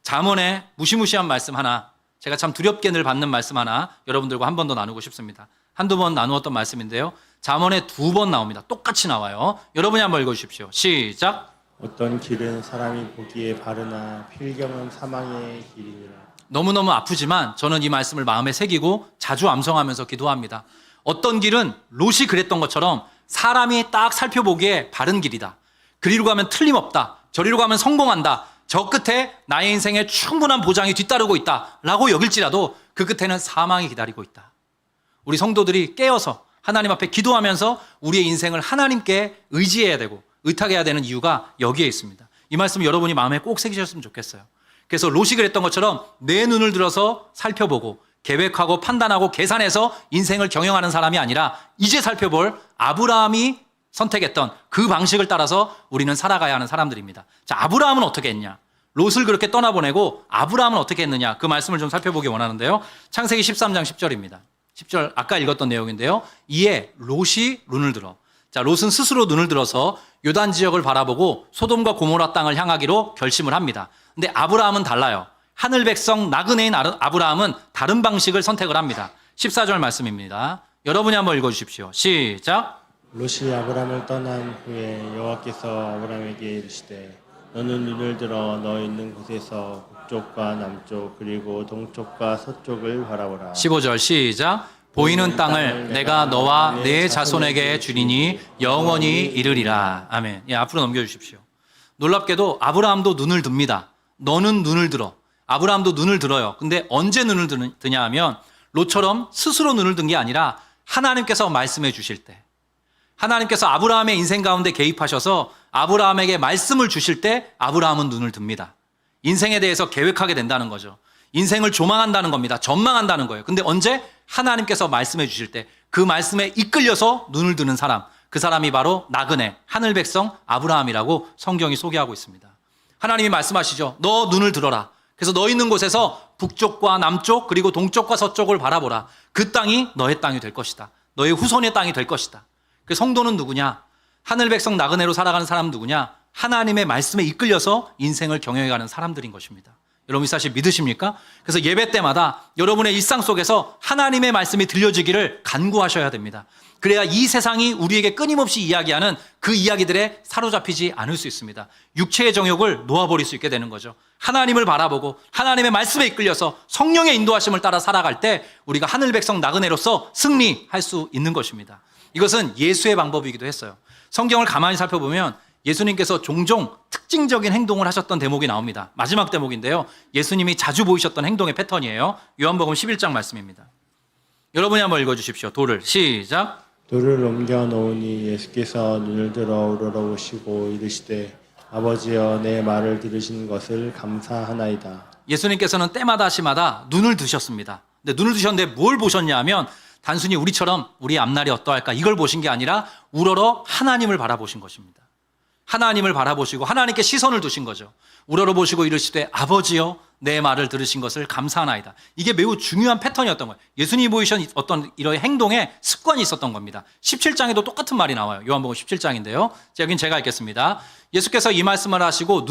잠언에 무시무시한 말씀 하나, 제가 참 두렵게 늘 받는 말씀 하나 여러분들과 한 번 더 나누고 싶습니다. 한두 번 나누었던 말씀인데요. 잠언에 2번 나옵니다. 똑같이 나와요. 여러분이 한번 읽어주십시오. 시작.
어떤 길은 사람이 보기에 바르나 필경은 사망의 길이니라.
너무너무 아프지만 저는 이 말씀을 마음에 새기고 자주 암송하면서 기도합니다. 어떤 길은 롯이 그랬던 것처럼 사람이 딱 살펴보기에 바른 길이다. 그리로 가면 틀림없다. 저리로 가면 성공한다. 저 끝에 나의 인생에 충분한 보장이 뒤따르고 있다 라고 여길지라도 그 끝에는 사망이 기다리고 있다. 우리 성도들이 깨어서 하나님 앞에 기도하면서 우리의 인생을 하나님께 의지해야 되고 의탁해야 되는 이유가 여기에 있습니다. 이 말씀 여러분이 마음에 꼭 새기셨으면 좋겠어요. 그래서 롯이 그랬던 것처럼 내 눈을 들어서 살펴보고 계획하고 판단하고 계산해서 인생을 경영하는 사람이 아니라 이제 살펴볼 아브라함이 선택했던 그 방식을 따라서 우리는 살아가야 하는 사람들입니다. 자, 아브라함은 어떻게 했냐? 롯을 그렇게 떠나보내고 아브라함은 어떻게 했느냐? 그 말씀을 좀 살펴보기 원하는데요. 창세기 13장 10절입니다. 10절 아까 읽었던 내용인데요. 이에 롯이 눈을 들어. 자, 롯은 스스로 눈을 들어서 요단 지역을 바라보고 소돔과 고모라 땅을 향하기로 결심을 합니다. 근데 아브라함은 달라요. 하늘 백성 나그네인 아브라함은 다른 방식을 선택을 합니다. 14절 말씀입니다. 여러분이 한번 읽어주십시오. 시작.
롯이 아브람을 떠난 후에 여호와께서 아브람에게 이르시되 너는 눈을 들어 너 있는 곳에서 북쪽과 남쪽 그리고 동쪽과 서쪽을 바라보라.
15절 시작. 보이는 땅을 내가 너와 내 자손에게 주리니 영원히 이르리라. 아멘. 예, 앞으로 넘겨주십시오. 놀랍게도 아브라함도 눈을 듭니다. 너는 눈을 들어. 아브라함도 눈을 들어요. 근데 언제 눈을 드냐 하면 롯처럼 스스로 눈을 든 게 아니라 하나님께서 말씀해 주실 때, 하나님께서 아브라함의 인생 가운데 개입하셔서 아브라함에게 말씀을 주실 때 아브라함은 눈을 듭니다. 인생에 대해서 계획하게 된다는 거죠. 인생을 조망한다는 겁니다. 전망한다는 거예요. 근데 언제? 하나님께서 말씀해 주실 때 그 말씀에 이끌려서 눈을 드는 사람, 그 사람이 바로 나그네, 하늘 백성 아브라함이라고 성경이 소개하고 있습니다. 하나님이 말씀하시죠. 너 눈을 들어라. 그래서 너 있는 곳에서 북쪽과 남쪽 그리고 동쪽과 서쪽을 바라보라. 그 땅이 너의 땅이 될 것이다. 너의 후손의 땅이 될 것이다. 그 성도는 누구냐? 하늘 백성 나그네로 살아가는 사람 누구냐? 하나님의 말씀에 이끌려서 인생을 경영해가는 사람들인 것입니다. 여러분 이 사실 믿으십니까? 그래서 예배 때마다 여러분의 일상 속에서 하나님의 말씀이 들려지기를 간구하셔야 됩니다. 그래야 이 세상이 우리에게 끊임없이 이야기하는 그 이야기들에 사로잡히지 않을 수 있습니다. 육체의 정욕을 놓아버릴 수 있게 되는 거죠. 하나님을 바라보고 하나님의 말씀에 이끌려서 성령의 인도하심을 따라 살아갈 때 우리가 하늘 백성 나그네로서 승리할 수 있는 것입니다. 이것은 예수의 방법이기도 했어요. 성경을 가만히 살펴보면 예수님께서 종종 특징적인 행동을 하셨던 대목이 나옵니다. 마지막 대목인데요. 예수님이 자주 보이셨던 행동의 패턴이에요. 요한복음 11장 말씀입니다. 여러분이 한번 읽어주십시오. 돌을 시작.
돌을 옮겨 놓으니 예수께서 눈을 들어 우러러보시고 이르시되 아버지여 내 말을 들으신 것을 감사하나이다.
예수님께서는 때마다 시마다 눈을 드셨습니다. 근데 눈을 드셨는데 뭘 보셨냐 하면 단순히 우리처럼 우리 앞날이 어떠할까 이걸 보신 게 아니라 우러러 하나님을 바라보신 것입니다. 하나님을 바라보시고 하나님께 시선을 두신 거죠. 우러러보시고 이르시되 아버지여 내 말을 들으신 것을 감사하나이다. 이게 매우 중요한 패턴이었던 거예요. 예수님이 보이신 어떤 이런 행동에 습관이 있었던 겁니다. 17장에도 똑같은 말이 나와요. 요한복음 17장인데요. 여긴 제가 읽겠습니다. 예수께서 이 말씀을 하시고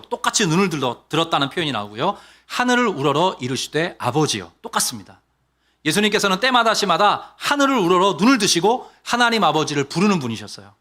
똑같이 눈을 들었다는 표현이 나오고요. 하늘을 우러러 이르시되 아버지여. 똑같습니다. 예수님께서는 때마다 시마다 하늘을 우러러 눈을 드시고 하나님 아버지를 부르는 분이셨어요.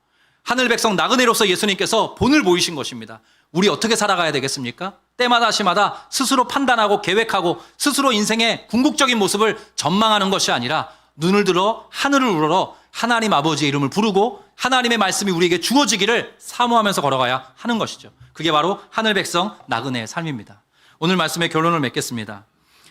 하늘 백성 나그네로서 예수님께서 본을 보이신 것입니다. 우리 어떻게 살아가야 되겠습니까? 때마다 시마다 스스로 판단하고 계획하고 스스로 인생의 궁극적인 모습을 전망하는 것이 아니라 눈을 들어 하늘을 우러러 하나님 아버지의 이름을 부르고 하나님의 말씀이 우리에게 주어지기를 사모하면서 걸어가야 하는 것이죠. 그게 바로 하늘 백성 나그네의 삶입니다. 오늘 말씀의 결론을 맺겠습니다.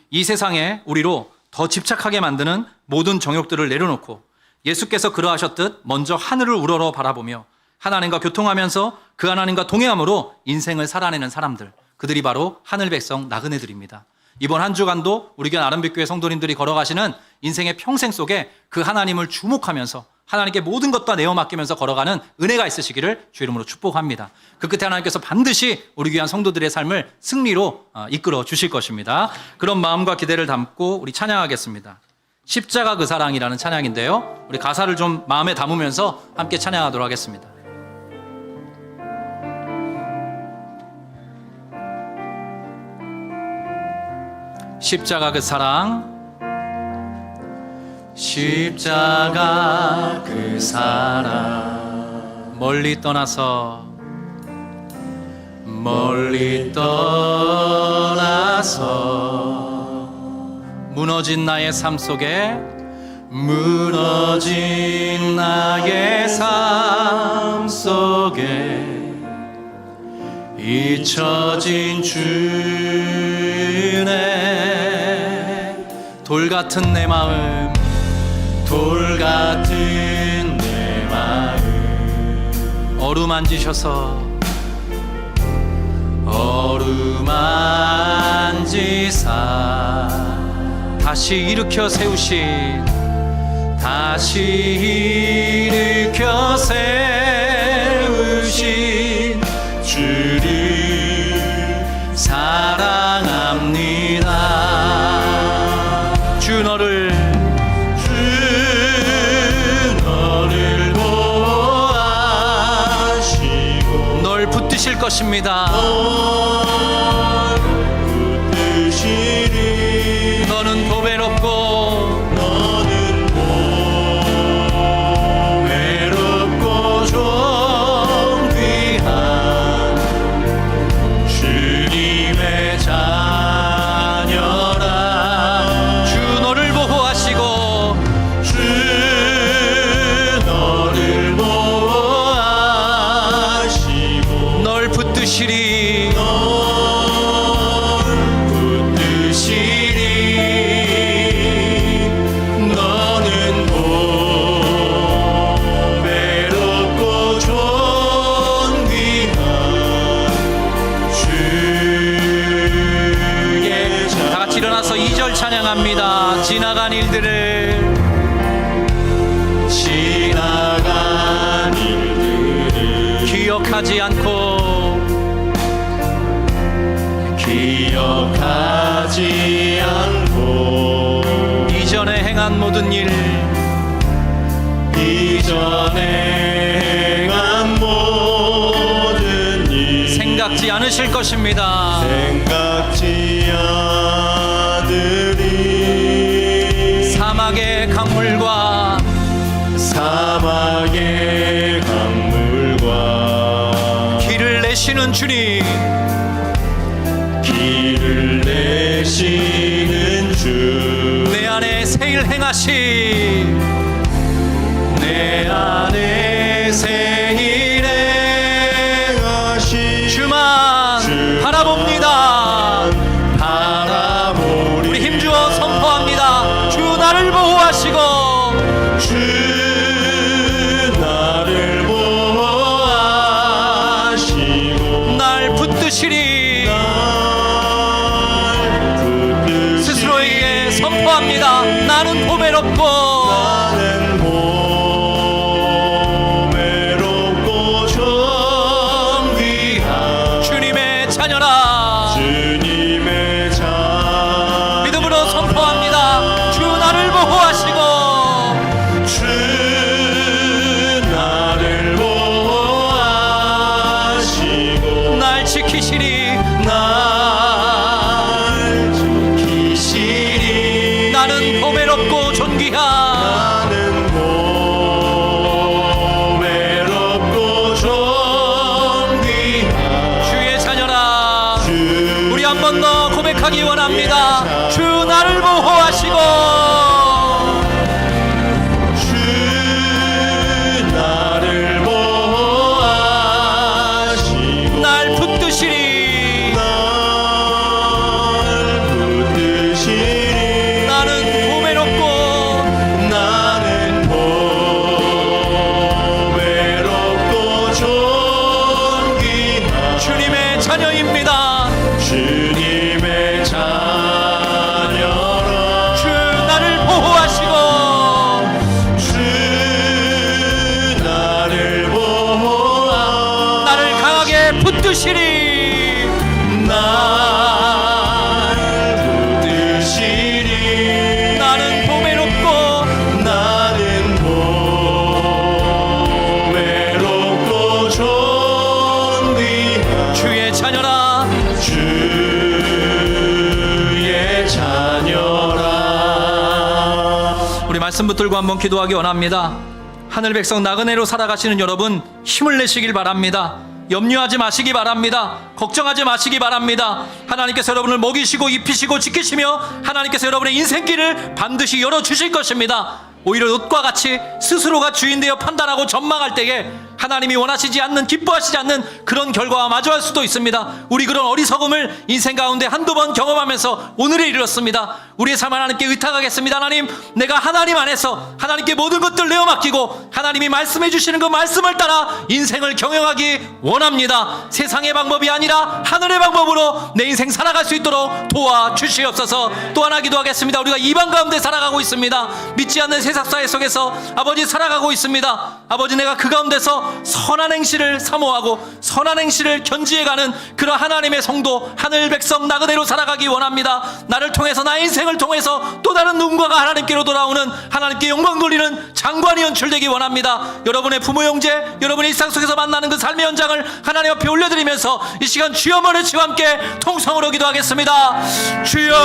이 세상에 우리로 더 집착하게 만드는 모든 정욕들을 내려놓고 예수께서 그러하셨듯 먼저 하늘을 우러러 바라보며 하나님과 교통하면서 그 하나님과 동행함으로 인생을 살아내는 사람들, 그들이 바로 하늘 백성 나그네들입니다. 이번 한 주간도 우리 교회 아름빛교회 성도님들이 걸어가시는 인생의 평생 속에 그 하나님을 주목하면서 하나님께 모든 것 다 내어 맡기면서 걸어가는 은혜가 있으시기를 주 이름으로 축복합니다. 그 끝에 하나님께서 반드시 우리 귀한 성도들의 삶을 승리로 이끌어 주실 것입니다. 그런 마음과 기대를 담고 우리 찬양하겠습니다. 십자가 그 사랑이라는 찬양인데요. 우리 가사를 좀 마음에 담으면서 함께 찬양하도록 하겠습니다. 십자가 그 사랑, 십자가 그 사랑, 멀리 떠나서 무너진 나의 삶 속에 잊혀진 주네. 돌 같은 내 마음 어루만지사 다시 일으켜 세우신 주를 사랑합니다. 주 너를 보아시고 널 붙드실 것입니다. 너는 보배롭고 존귀한 주님의 자녀라. 주 너를 보호하시고 널 붙드시리. 너는 보배롭고 존귀한 주의 자. 다 같이 일어나서 2절 찬양합니다. 지나간 일들을 기억하지 않고 이전에 행한 모든 일 생각지 않으실 것입니다. 사막의 강물과 길을 내시는 주님, 내 안에 새 일 행하시. 주만 바라봅니다. 우리 힘주어 선포합니다. 주 나를 보호하시고 날 붙드시리. 스스로에게 선포합니다. 나는 보배롭고 존귀한 주님의 자녀라. 지키시리.
날 지키시리.
나는 보배롭고 존귀한
나는 보배롭고 존귀한
주의 자녀라.
주.
우리 한 번 더 고백하기 원합니다. 주 나를 보호하시고
주 나를 보호하시고
날 붙드시리.
날 붙드시리.
나는 보배롭고
나는 보배롭고 존귀한
주님의 자녀입니다.
주님의 자녀라.
주 나를 보호하시고
주 나를 보호하시고
나를 강하게 붙드시리.
날 붙드시리.
나는 보배롭고
나는 보배롭고 존귀한
주의 자녀라.
주의 자녀라.
우리 말씀 붙들고 한번 기도하기 원합니다. 하늘 백성 나그네로 살아가시는 여러분 힘을 내시길 바랍니다. 염려하지 마시기 바랍니다. 걱정하지 마시기 바랍니다. 하나님께서 여러분을 먹이시고 입히시고 지키시며 하나님께서 여러분의 인생길을 반드시 열어주실 것입니다. 오히려 롯과 같이 스스로가 주인되어 판단하고 전망할 때에 하나님이 원하시지 않는, 기뻐하시지 않는 그런 결과와 마주할 수도 있습니다. 우리 그런 어리석음을 인생 가운데 한두 번 경험하면서 오늘에 이르렀습니다. 우리의 삶 하나님께 의탁하겠습니다. 하나님, 내가 하나님 안에서 하나님께 모든 것들 내어 맡기고 하나님이 말씀해 주시는 그 말씀을 따라 인생을 경영하기 원합니다. 세상의 방법이 아니라 하늘의 방법으로 내 인생 살아갈 수 있도록 도와주시옵소서. 또 하나 기도하겠습니다. 우리가 이방 가운데 살아가고 있습니다. 믿지 않는 세상사회 속에서 아버지 살아가고 있습니다. 아버지, 내가 그 가운데서 선한 행실을 사모하고 선한 행실을 견지해가는 그런 하나님의 성도, 하늘 백성 나그네로 살아가기 원합니다. 나를 통해서, 나의 인생을 통해서 또 다른 누군가가 하나님께로 돌아오는, 하나님께 영광 돌리는 장관이 연출되기 원합니다. 여러분의 부모 형제, 여러분의 일상 속에서 만나는 그 삶의 현장을 하나님 앞에 올려드리면서 이 시간 주여 머리치와 함께 통성으로 기도하겠습니다. 주여,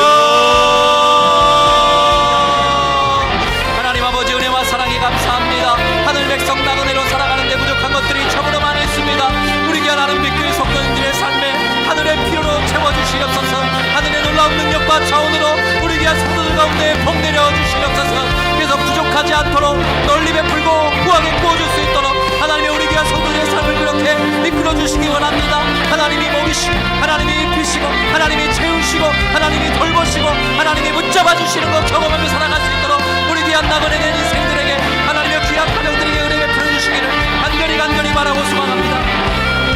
하나님 아버지 은혜와 사랑에 감사합니다. 하늘 백성 나그네로 살아가는데 부족한 것들이 참으로 많이 있습니다. 우리 귀한 아름빛교회 성도님들의 삶에 하늘의 피로로 채워주시옵소서. 하늘의 놀라운 능력과 차원으로 우리 귀한 성도들 가운데 복 내려 주시옵소서. 그래서 부족하지 않도록 널리 베풀고 후하게 부어줄 수 있도록 하나님의 우리 귀한 성도들의 삶을 그렇게 이끌어 주시기 원합니다. 하나님이 먹이시고 하나님이 입히시고 하나님이 채우시고 하나님이 돌보시고 하나님이 붙잡아 주시는 것 경험하며 살아갈 수 있도록 우리 귀한 나그네 된 인생들에게 하나님의 귀한 가정들에게 은혜 베풀어 주시기를 간절히 바라고 소망합니다.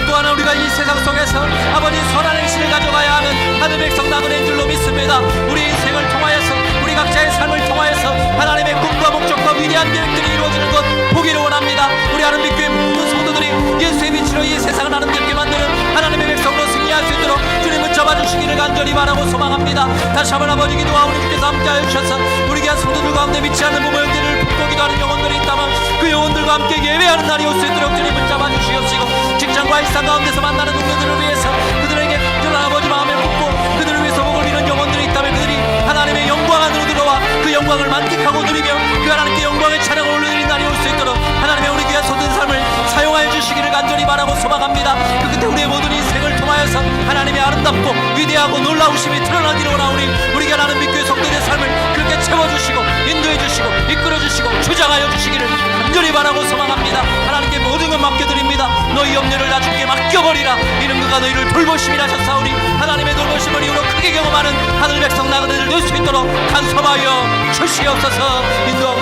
또 하나 우리가 이 세상 속에서 아버지 선한 행실을 가져가야 하는 하늘 백성 나그네인 줄로 믿습니다. 우리 인생을 통하여서, 우리 각자의 삶을 통하여서 하나님의 꿈과 목적과 위대한 계획들이 이루어지는 것 보기를 원합니다. 우리 아름빛교회 모든 성도들이 예수의 빛으로 이 세상을 아름답게 만드는 하나님의 백성으로 승리할 수 있도록 주님은 잡아주시기를 간절히 바라고 소망합니다. 다시 한번 아버지 기도하오니 주께서 함께하여 주셔서 우리 귀한 성도들 가운데 믿지 않는 부모 형제를 붙고 기도하는 영혼들이 있다면 그 영혼들과 함께 예배하는 날이 올 수 있도록 주님은 잡아주시옵시고, 직장과 일상 가운데서 만나는 동료들을 위해서 그들에게 그런 아버지 마음에 붙고 그들을 위해서 목을 비는 영혼들이 있다면 그들이 하나님의 영광 안으로 들어와 그 영광을 만끽하고 누리며 그 하나님께 영광의 찬양을 올려드리는 날이 올 수 있도록 하나님의 우리 귀한 소든 삶을 사용하여 주시기를 간절히 바라고 소망합니다. 그 끝에 우리의 모든 인생을 통하여서 하나님의 아름답고 위대하고 놀라우심이 드러나기를 원하오니 우리 귀한 하나님 믿교의 성도들의 삶을 그렇게 채워주시고 인도해주시고 이끌어주시고 주장하여 주시기를 간절히 바라고 소망합니다. 하나님께 모든 것 맡겨드립니다. 너희 염려를 나중에 맡겨버리라. 이는 그가 너희를 돌보심이라 하셨사오니 하나님의 돌보심을 이후로 크게 경험하는 하늘 백성 나그네들 될 수 있도록 간섭하여 주시옵소서. 인도하고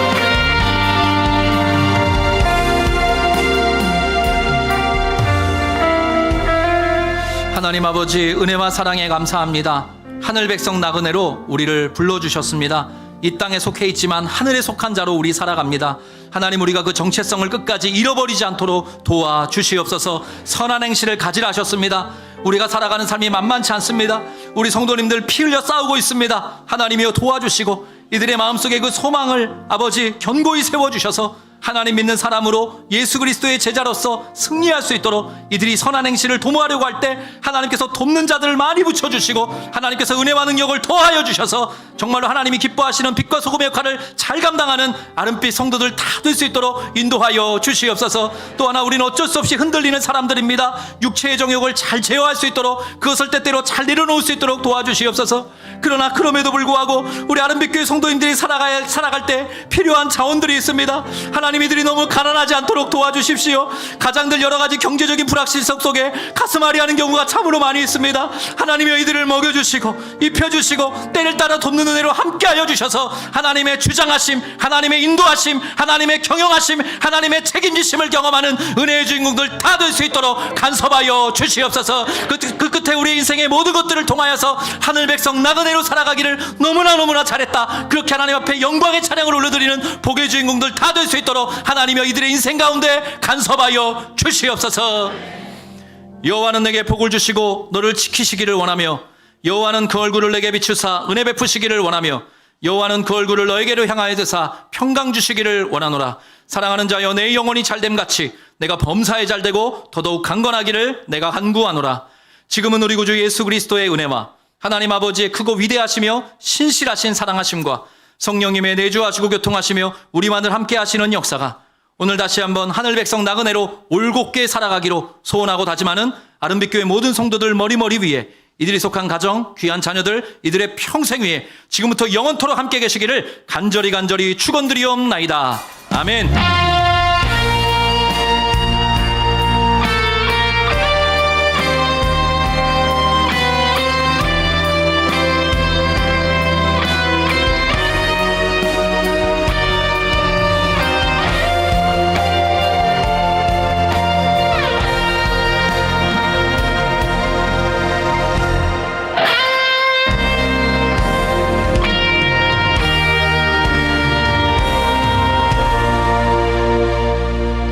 하나님 아버지 은혜와 사랑에 감사합니다. 하늘 백성 나그네로 우리를 불러주셨습니다. 이 땅에 속해 있지만 하늘에 속한 자로 우리 살아갑니다. 하나님, 우리가 그 정체성을 끝까지 잃어버리지 않도록 도와주시옵소서. 선한 행실을 가지라 하셨습니다. 우리가 살아가는 삶이 만만치 않습니다. 우리 성도님들 피 흘려 싸우고 있습니다. 하나님이여 도와주시고 이들의 마음속에 그 소망을 아버지 견고히 세워주셔서 하나님 믿는 사람으로 예수 그리스도의 제자로서 승리할 수 있도록 이들이 선한 행실을 도모하려고 할 때 하나님께서 돕는 자들을 많이 붙여주시고 하나님께서 은혜와 능력을 더하여 주셔서 정말로 하나님이 기뻐하시는 빛과 소금의 역할을 잘 감당하는 아름빛 성도들 다 될 수 있도록 인도하여 주시옵소서. 또 하나, 우리는 어쩔 수 없이 흔들리는 사람들입니다. 육체의 정욕을 잘 제어할 수 있도록, 그것을 때때로 잘 내려놓을 수 있도록 도와주시옵소서. 그러나 그럼에도 불구하고 우리 아름빛교회 성도님들이 살아갈 때 필요한 자원들이 있습니다. 하나님, 이들이 너무 가난하지 않도록 도와주십시오. 가장들 여러 가지 경제적인 불확실성 속에 가슴앓이 하는 경우가 참으로 많이 있습니다. 하나님이 이들을 먹여주시고 입혀주시고 때를 따라 돕는 은혜로 함께하여 주셔서 하나님의 주장하심, 하나님의 인도하심, 하나님의 경영하심, 하나님의 책임지심을 경험하는 은혜의 주인공들 다 될 수 있도록 간섭하여 주시옵소서. 그 끝에 우리 인생의 모든 것들을 통하여서 하늘 백성 나그네로 살아가기를 너무나 잘했다, 그렇게 하나님 앞에 영광의 찬양을 올려드리는 복의 주인공들 다 될 수 있도록 하나님여 이들의 인생 가운데 간섭하여 주시옵소서. 여호와는 내게 복을 주시고 너를 지키시기를 원하며 여호와는 그 얼굴을 내게 비추사 은혜 베푸시기를 원하며 여호와는 그 얼굴을 너에게로 향하여 드사 평강 주시기를 원하노라. 사랑하는 자여, 내 영혼이 잘됨같이 내가 범사에 잘되고 더더욱 강건하기를 내가 간구하노라. 지금은 우리 구주 예수 그리스도의 은혜와 하나님 아버지의 크고 위대하시며 신실하신 사랑하심과 성령님의 내주하시고 교통하시며 우리만을 함께 하시는 역사가 오늘 다시 한번 하늘 백성 나그네로 올곧게 살아가기로 소원하고 다짐하는 아름빛교회 모든 성도들 머리머리 위에, 이들이 속한 가정, 귀한 자녀들, 이들의 평생 위에 지금부터 영원토록 함께 계시기를 간절히 축원드리옵나이다. 아멘.